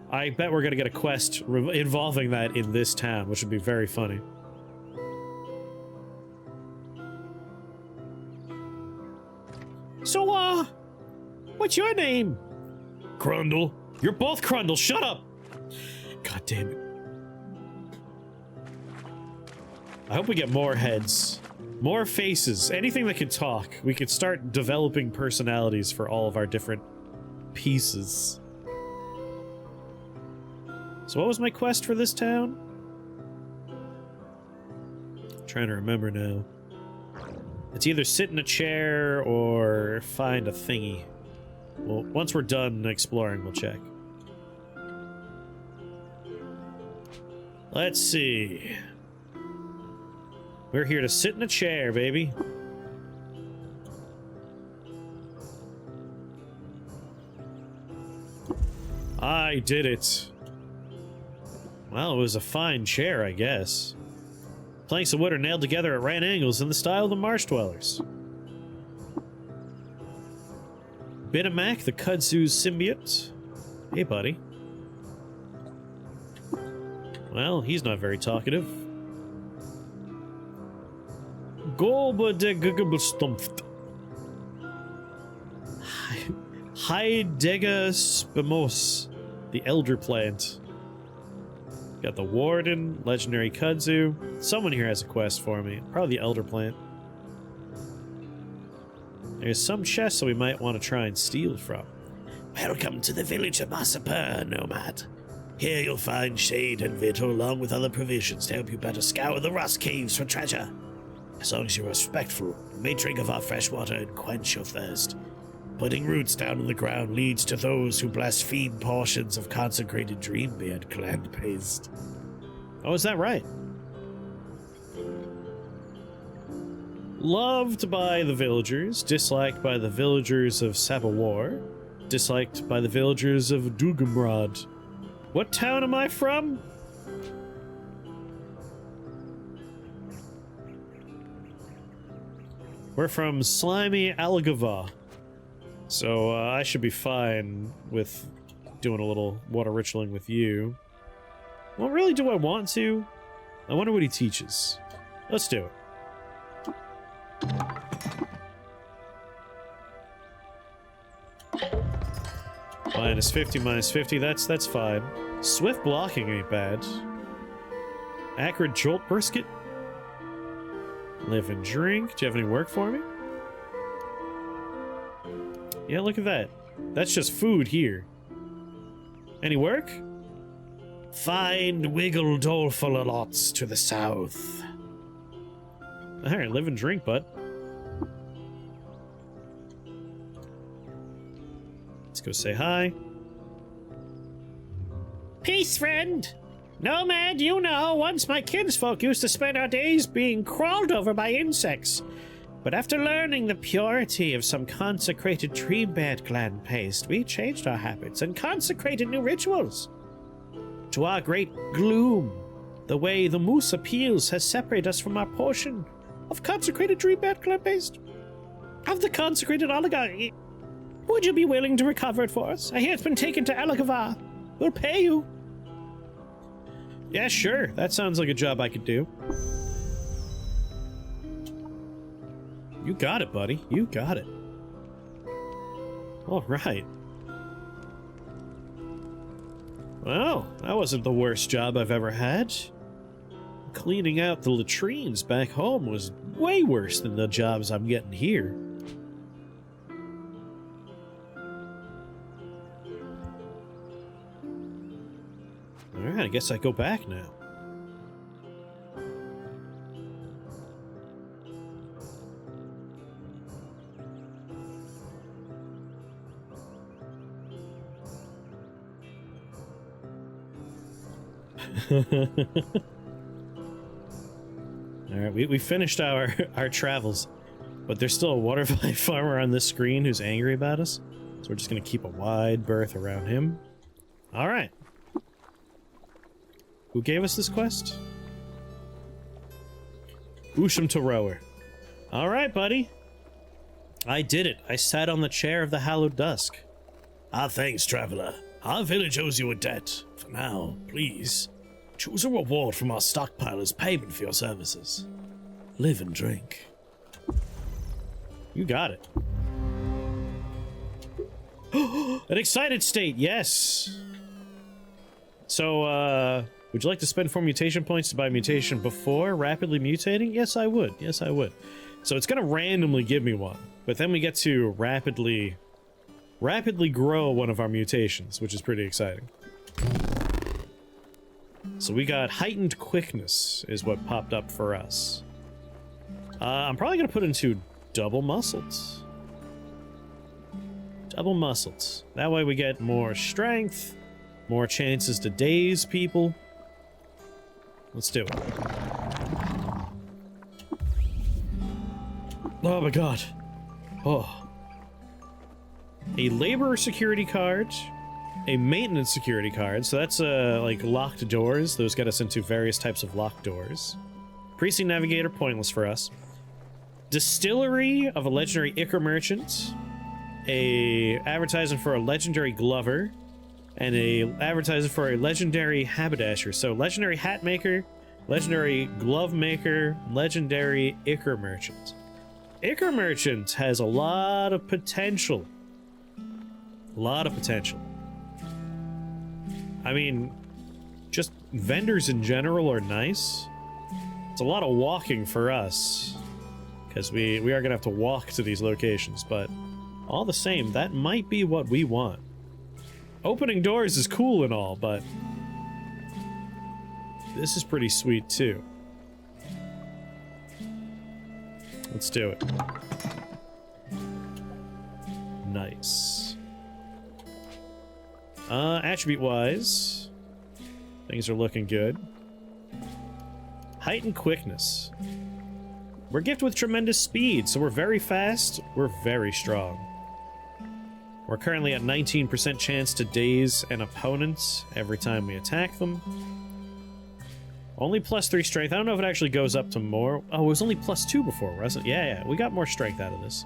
I bet we're gonna get a quest involving that in this town, which would be very funny. So, what's your name? Crundle. You're both Crundle, shut up! God damn it. I hope we get more heads. More faces. Anything that could talk. We could start developing personalities for all of our different pieces. So what was my quest for this town? I'm trying to remember now. It's either sit in a chair or find a thingy. Well, once we're done exploring, we'll check. Let's see. We're here to sit in a chair, baby. I did it. Well, it was a fine chair, I guess. Planks of wood are nailed together at right angles in the style of the marsh dwellers. Bitamac, the kudzu's symbiote. Hey, buddy. Well, he's not very talkative. Gobadegugabstumpft. Hydega spimos, the elder plant. Got the Warden, legendary kudzu. Someone here has a quest for me. Probably the elder plant. There's some chests that we might want to try and steal from. Welcome to the village of Marsupur, Nomad. Here you'll find shade and victual along with other provisions to help you better scour the rust caves for treasure. As long as you're respectful, you may drink of our fresh water and quench your thirst. Putting roots down in the ground leads to those who blaspheme portions of consecrated Dreambeard clan paste. Oh, is that right? Loved by the villagers, disliked by the villagers of Sabawar, disliked by the villagers of Dugamrad. What town am I from? We're from Slimy Algava. So I should be fine with doing a little water ritualing with you. Well, really, do I want to? I wonder what he teaches. Let's do it. Minus 50, minus 50, that's fine. Swift blocking ain't bad. Acrid jolt brisket. Live and drink. Do you have any work for me? Yeah, look at that. That's just food here. Any work? Find Wiggle Doleful lots to the south. Alright, live and drink, bud. Let's go say hi. Peace, friend! Nomad, you know, once my kinsfolk used to spend our days being crawled over by insects. But after learning the purity of some consecrated Dreambeard clan paste, we changed our habits and consecrated new rituals. To our great gloom, the way the moose appeals has separated us from our portion of consecrated Dreambeard clan paste. Of the consecrated oligarchy. Would you be willing to recover it for us? I hear it's been taken to Alagavar. We'll pay you. Yeah, sure. That sounds like a job I could do. You got it, buddy. You got it. All right. Well, that wasn't the worst job I've ever had. Cleaning out the latrines back home was way worse than the jobs I'm getting here. Alright, I guess I go back now. Alright, we finished our travels, but there's still a waterfly farmer on this screen who's angry about us, so we're just gonna keep a wide berth around him. Alright. Who gave us this quest? Usham Torower. Alright, buddy. I did it. I sat on the chair of the hallowed dusk. Ah, thanks, traveler. Our village owes you a debt. For now, please, choose a reward from our stockpile as payment for your services. Live and drink. You got it. An excited state, yes! So, would you like to spend 4 mutation points to buy mutation before rapidly mutating? Yes, I would. Yes, I would. So it's gonna randomly give me one, but then we get to rapidly grow one of our mutations, which is pretty exciting. So we got heightened quickness is what popped up for us. I'm probably gonna put into double muscles. Double muscles. That way we get more strength, more chances to daze people. Let's do it. Oh my god. Oh. A laborer security card, a maintenance security card, so that's like locked doors. Those get us into various types of locked doors. Precinct navigator, pointless for us. Distillery of a legendary Ichor merchant, a advertisement for a legendary glover, and a advertisement for a legendary haberdasher. So legendary hat maker, legendary glove maker, legendary Ichor merchant. Ichor merchant has a lot of potential. A lot of potential. I mean, just vendors in general are nice. It's a lot of walking for us, because we are gonna have to walk to these locations, but all the same, that might be what we want. Opening doors is cool and all, but this is pretty sweet too. Let's do it. Nice. Attribute-wise, things are looking good. Heightened quickness. We're gifted with tremendous speed, so we're very fast, we're very strong. We're currently at 19% chance to daze an opponent every time we attack them. Only +3 strength. I don't know if it actually goes up to more. Oh, it was only +2 before, wasn't it? Yeah, we got more strength out of this.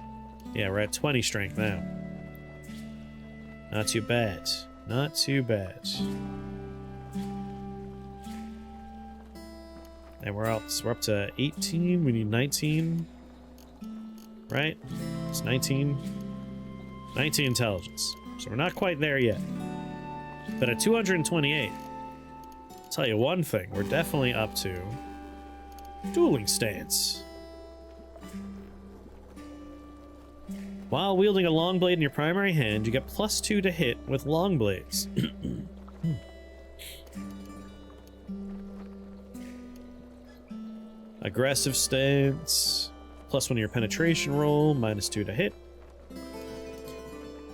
Yeah, we're at 20 strength now. Not too bad. Not too bad. And we're up to 18. We need 19. Right? It's 19. 19 intelligence. So we're not quite there yet. But at 228, I'll tell you one thing, we're definitely up to dueling stance. While wielding a long blade in your primary hand, you get +2 to hit with long blades. Aggressive stance, +1 to your penetration roll, -2 to hit.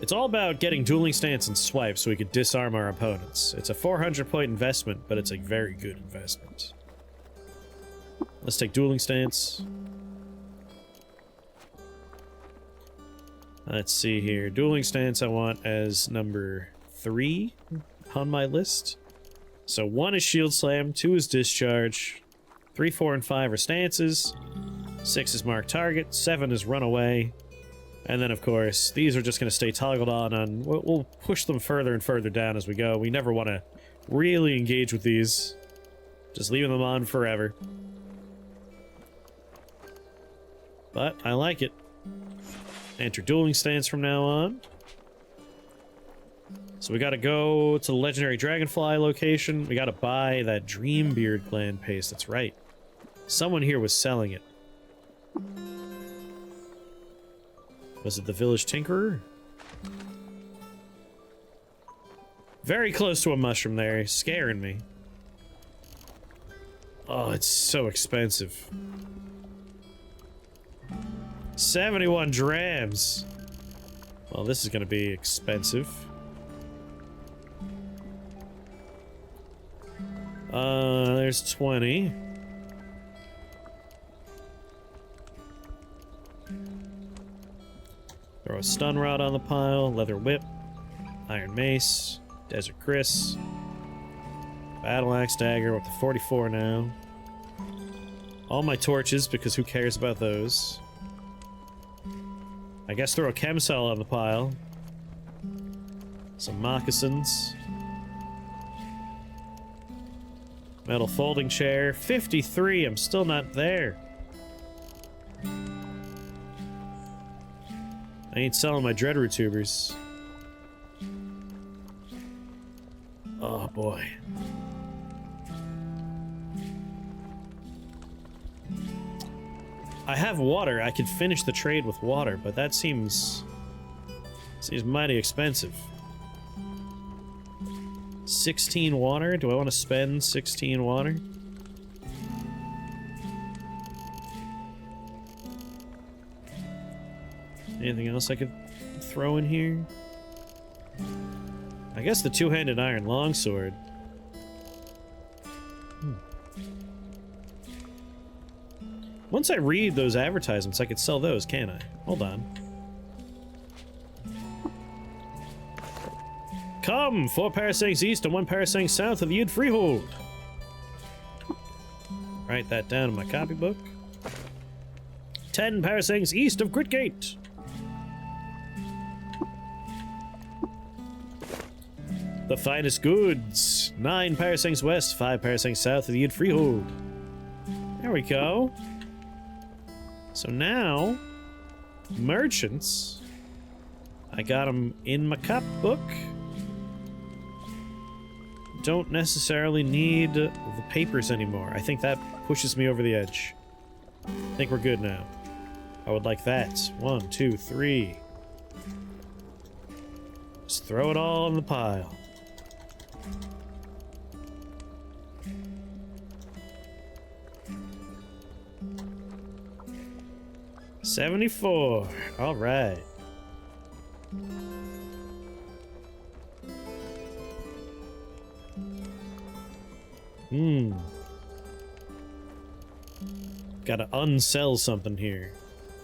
It's all about getting dueling stance and swipe so we could disarm our opponents. It's a 400-point investment, but it's a very good investment. Let's take dueling stance. Let's see here. Dueling stance I want as number 3 on my list. So 1 is shield slam, 2 is discharge, 3, 4, and 5 are stances, 6 is mark target, 7 is run away. And then, of course, these are just going to stay toggled on. We'll push them further and further down as we go. We never want to really engage with these Just leaving them on forever. But I like it. Enter dueling stance from now on. So we gotta go to the legendary dragonfly location. We gotta buy that Dreambeard gland paste. That's right. Someone here was selling it. Was it the village tinkerer? Very close to a mushroom there, scaring me. Oh, it's so expensive. 71 drams. Well, this is gonna be expensive. There's 20. Throw a stun rod on the pile, leather whip, iron mace, desert Chris, battle axe dagger up to 44 now. All my torches, because who cares about those? I guess throw a chem cell on the pile. Some moccasins. Metal folding chair. 53, I'm still not there. I ain't selling my dreadroot tubers. Oh boy. I have water. I could finish the trade with water, but that seems mighty expensive. 16 water? Do I want to spend 16 water? Anything else I could throw in here? I guess the two-handed iron longsword. Once I read those advertisements, I could sell those, can't I? Hold on. Come! 4 parasangs east and 1 parasang south of the Yid Freehold. Write that down in my copybook. 10 parasangs east of Gritgate. The finest goods. 9 parasangs west, 5 parasangs south of the Yid Freehold. There we go. So now, merchants, I got them in my cop book. Don't necessarily need the papers anymore. I think that pushes me over the edge. I think we're good now. I would like that. 1, 2, 3. Just throw it all in the pile. $74. All right. Gotta unsell something here.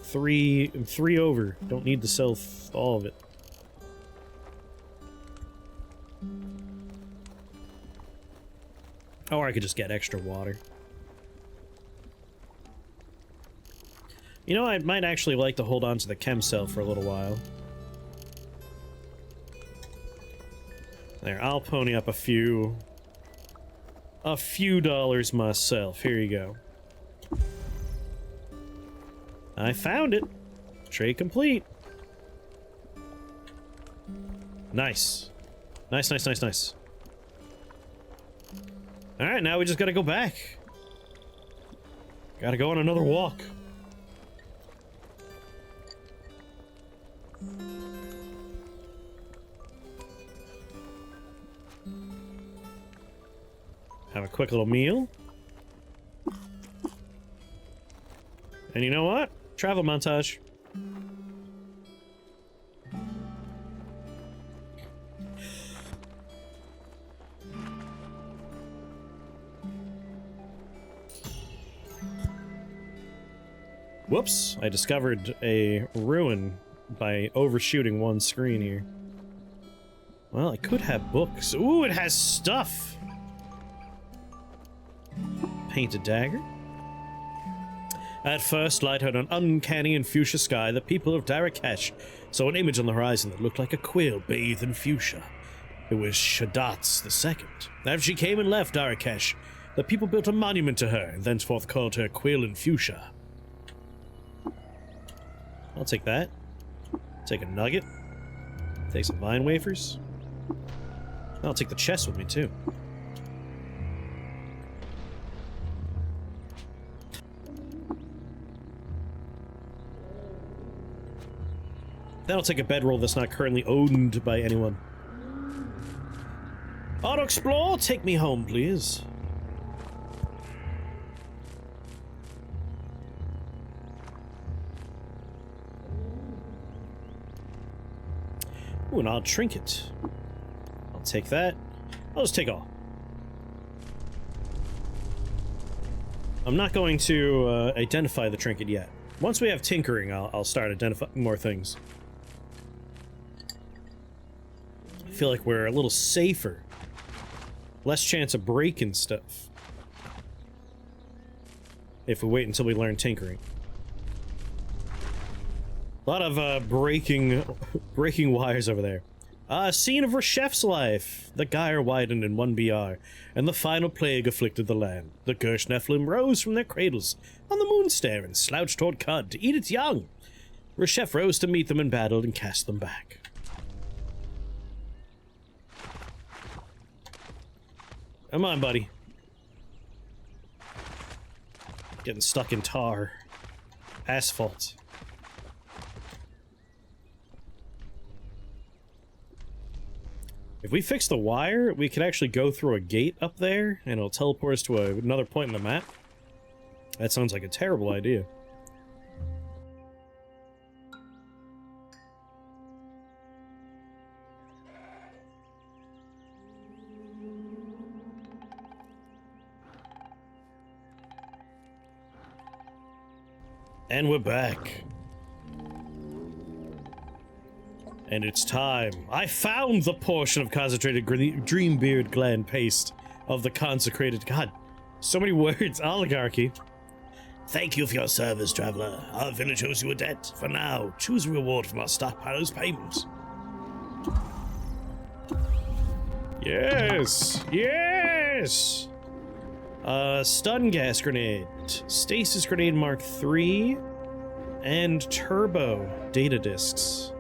Three over. Don't need to sell all of it. Or I could just get extra water. You know, I might actually like to hold on to the chem cell for a little while. There, I'll pony up a few dollars myself. Here you go. I found it. Trade complete. Nice. Nice, nice, nice, nice. Alright, now we just gotta go back. Gotta go on another walk. Have a quick little meal. And you know what? Travel montage. Whoops, I discovered a ruin by overshooting one screen here. Well, I could have books. Ooh, it has stuff! Painted dagger. At first light on an uncanny and fuchsia sky, the people of Darakesh saw an image on the horizon that looked like a quill bathed in fuchsia. It was Shadat's the second. After she came and left Darakesh, The people built a monument to her, and thenceforth called her Quill and Fuchsia. I'll take that. Take a nugget. Take some vine wafers. I'll take the chest with me, too. Then I'll take a bedroll that's not currently owned by anyone. Auto-explore, take me home, please. Ooh, an odd trinket. I'll take that. I'll just take all. I'm not going to identify the trinket yet. Once we have tinkering, I'll start identifying more things. I feel like we're a little safer. Less chance of breaking stuff. If we wait until we learn tinkering. A lot of breaking wires over there. Scene of Reshef's life. The gyre widened in 1BR, and the final plague afflicted the land. The Gersh Nephilim rose from their cradles on the moonstair and slouched toward Qud to eat its young. Reshef rose to meet them in battle and cast them back. Come on, buddy. Getting stuck in tar. Asphalt. If we fix the wire, we could actually go through a gate up there, and it'll teleport us to another point in the map. That sounds like a terrible idea. And we're back. And it's time. I found the portion of concentrated Dreambeard gland paste of the consecrated god. So many words. Oligarchy. Thank you for your service, traveler. Our village owes you a debt. For now, choose a reward from our stockpiler's payments. Yes! Yes! Stun gas grenade, stasis grenade Mark III, and turbo data discs.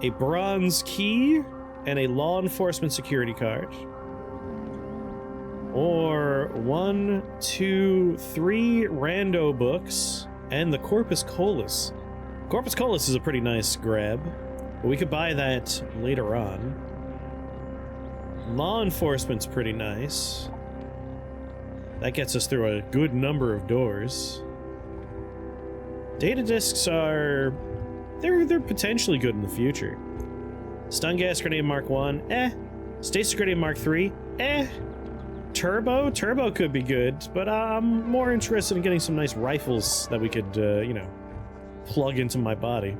A bronze key and a law enforcement security card. Or 1, 2, 3 rando books and the Corpus Colis. Corpus Colis is a pretty nice grab, but we could buy that later on. Law enforcement's pretty nice. That gets us through a good number of doors. Data discs are... They're potentially good in the future. Stun gas grenade Mark 1, eh. Stasis grenade Mark 3, eh. Turbo could be good, but I'm more interested in getting some nice rifles that we could, you know, plug into my body.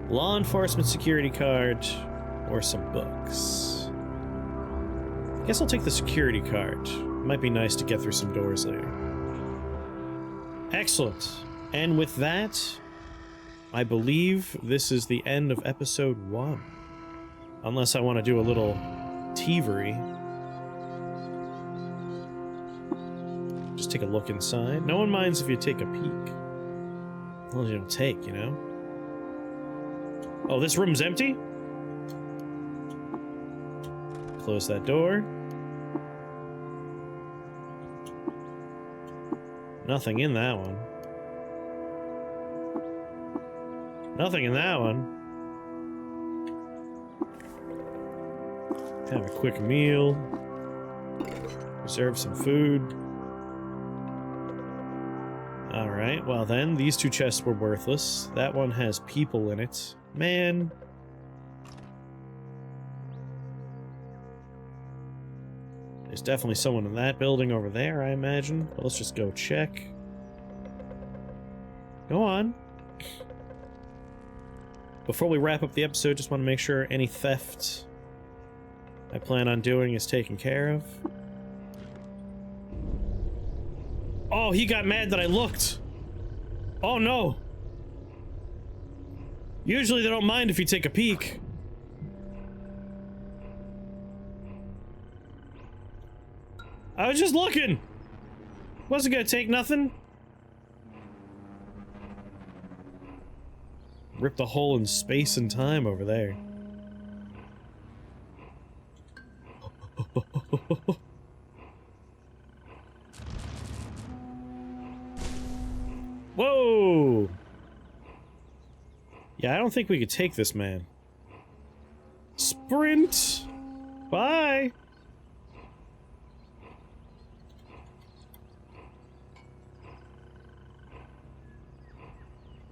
Law enforcement security card, or some books. I guess I'll take the security card. Might be nice to get through some doors later. Excellent. And with that, I believe this is the end of episode 1. Unless I want to do a little thievery. Just take a look inside. No one minds if you take a peek. As long as you don't take, you know? Oh, this room's empty? Close that door. Nothing in that one. Nothing in that one. Have a quick meal. Reserve some food. Alright, well then, these two chests were worthless. That one has people in it. Man. There's definitely someone in that building over there, I imagine. But let's just go check. Go on. Before we wrap up the episode, just want to make sure any theft I plan on doing is taken care of. Oh, he got mad that I looked. Oh no. Usually they don't mind if you take a peek. I was just looking. Wasn't gonna take nothing. Ripped a hole in space and time over there. Whoa! Yeah, I don't think we could take this man. Sprint! Bye!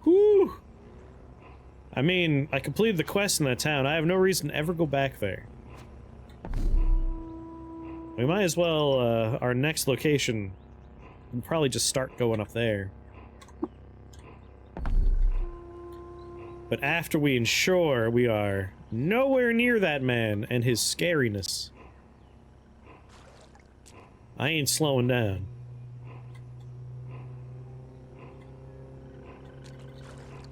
Whew! I mean, I completed the quest in that town. I have no reason to ever go back there. We might as well, our next location, we'll probably just start going up there. But after we ensure we are nowhere near that man and his scariness, I ain't slowing down.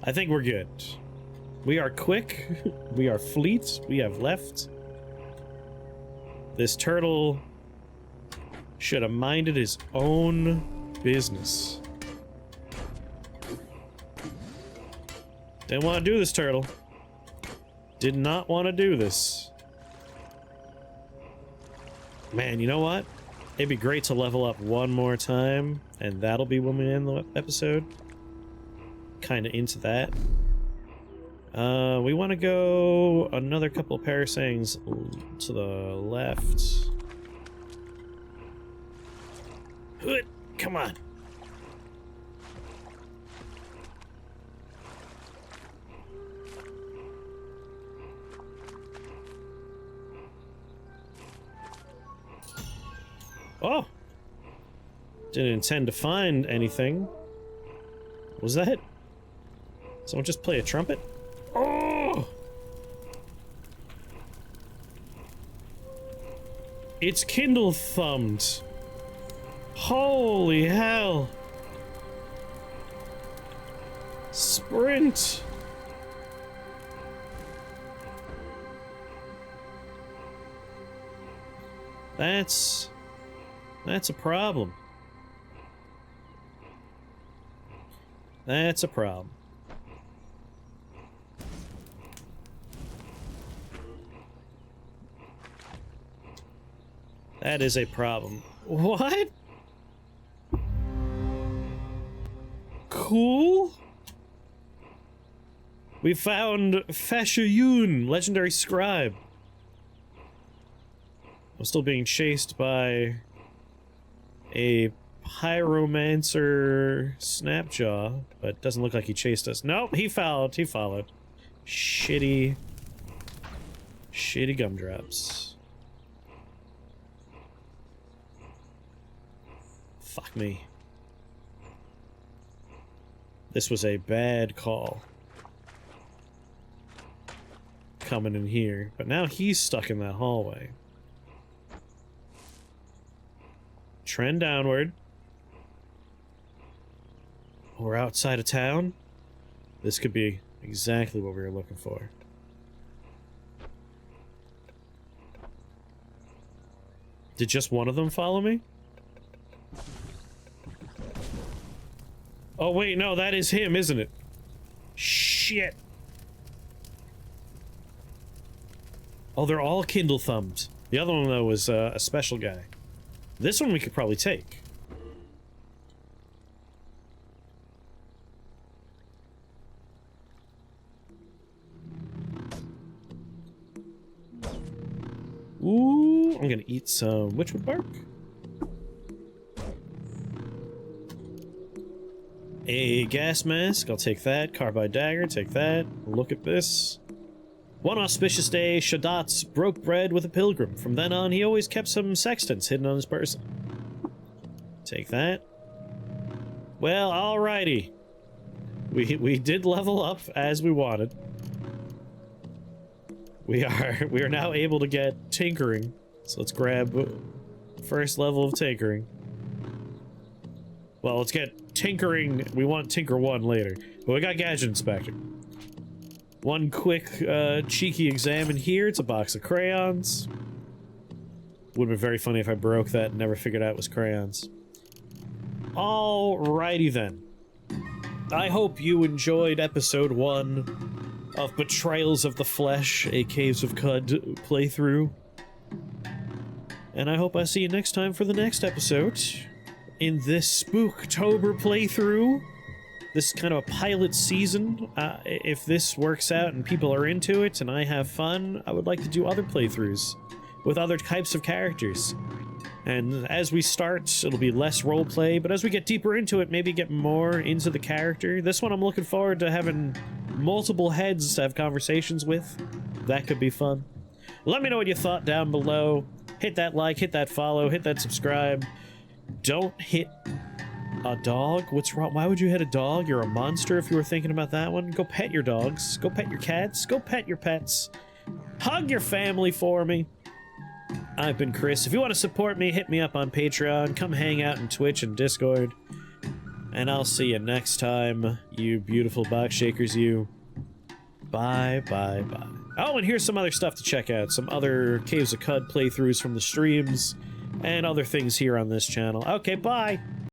I think we're good. We are quick, we are fleet, we have left. This turtle should have minded his own business. Didn't want to do this, turtle. Did not want to do this. Man, you know what? It'd be great to level up one more time, and that'll be when we end the episode. Kinda into that. We want to go another couple of parasangs to the left. Come on. Oh! Didn't intend to find anything. What was that? Someone just play a trumpet? Oh! It's Kindle thumbed. Holy hell. Sprint. That's a problem. That's a problem. That is a problem. What? Cool. We found Fashayun, legendary scribe. I'm still being chased by a pyromancer snapjaw, but doesn't look like he chased us. Nope, he followed. He followed. Shitty gumdrops. Fuck me. This was a bad call. Coming in here, but now he's stuck in that hallway. Trend downward. We're outside of town. This could be exactly what we were looking for. Did just one of them follow me? Oh wait, no, that is him, isn't it? Shit. Oh, they're all Kindle thumbed. The other one, though, was a special guy. This one we could probably take. Ooh, I'm gonna eat some witchwood bark. A gas mask, I'll take that. Carbide dagger, take that. Look at this. One auspicious day, Shadatz broke bread with a pilgrim. From then on, he always kept some sextants hidden on his person. Take that. Well, alrighty. We did level up as we wanted. We are now able to get tinkering. So let's grab first level of tinkering. Well, let's get tinkering. We want Tinker 1 later. But we got Gadget Inspector. One quick, cheeky exam in here. It's a box of crayons. Would have been very funny if I broke that and never figured out it was crayons. Alrighty then. I hope you enjoyed episode 1 of Betrayals of the Flesh, a Caves of Qud playthrough. And I hope I see you next time for the next episode. In this Spooktober playthrough. This is kind of a pilot season. If this works out and people are into it and I have fun, I would like to do other playthroughs with other types of characters. And as we start, it'll be less roleplay, but as we get deeper into it, maybe get more into the character. This one I'm looking forward to having multiple heads to have conversations with. That could be fun. Let me know what you thought down below. Hit that like, hit that follow, hit that subscribe. Don't hit a dog? What's wrong? Why would you hit a dog? You're a monster if you were thinking about that one. Go pet your dogs. Go pet your cats. Go pet your pets. Hug your family for me. I've been Chris. If you want to support me, hit me up on Patreon. Come hang out in Twitch and Discord. And I'll see you next time, you beautiful box shakers, you. Bye, bye, bye. Oh, and here's some other stuff to check out. Some other Caves of Qud playthroughs from the streams. And other things here on this channel. Okay, bye!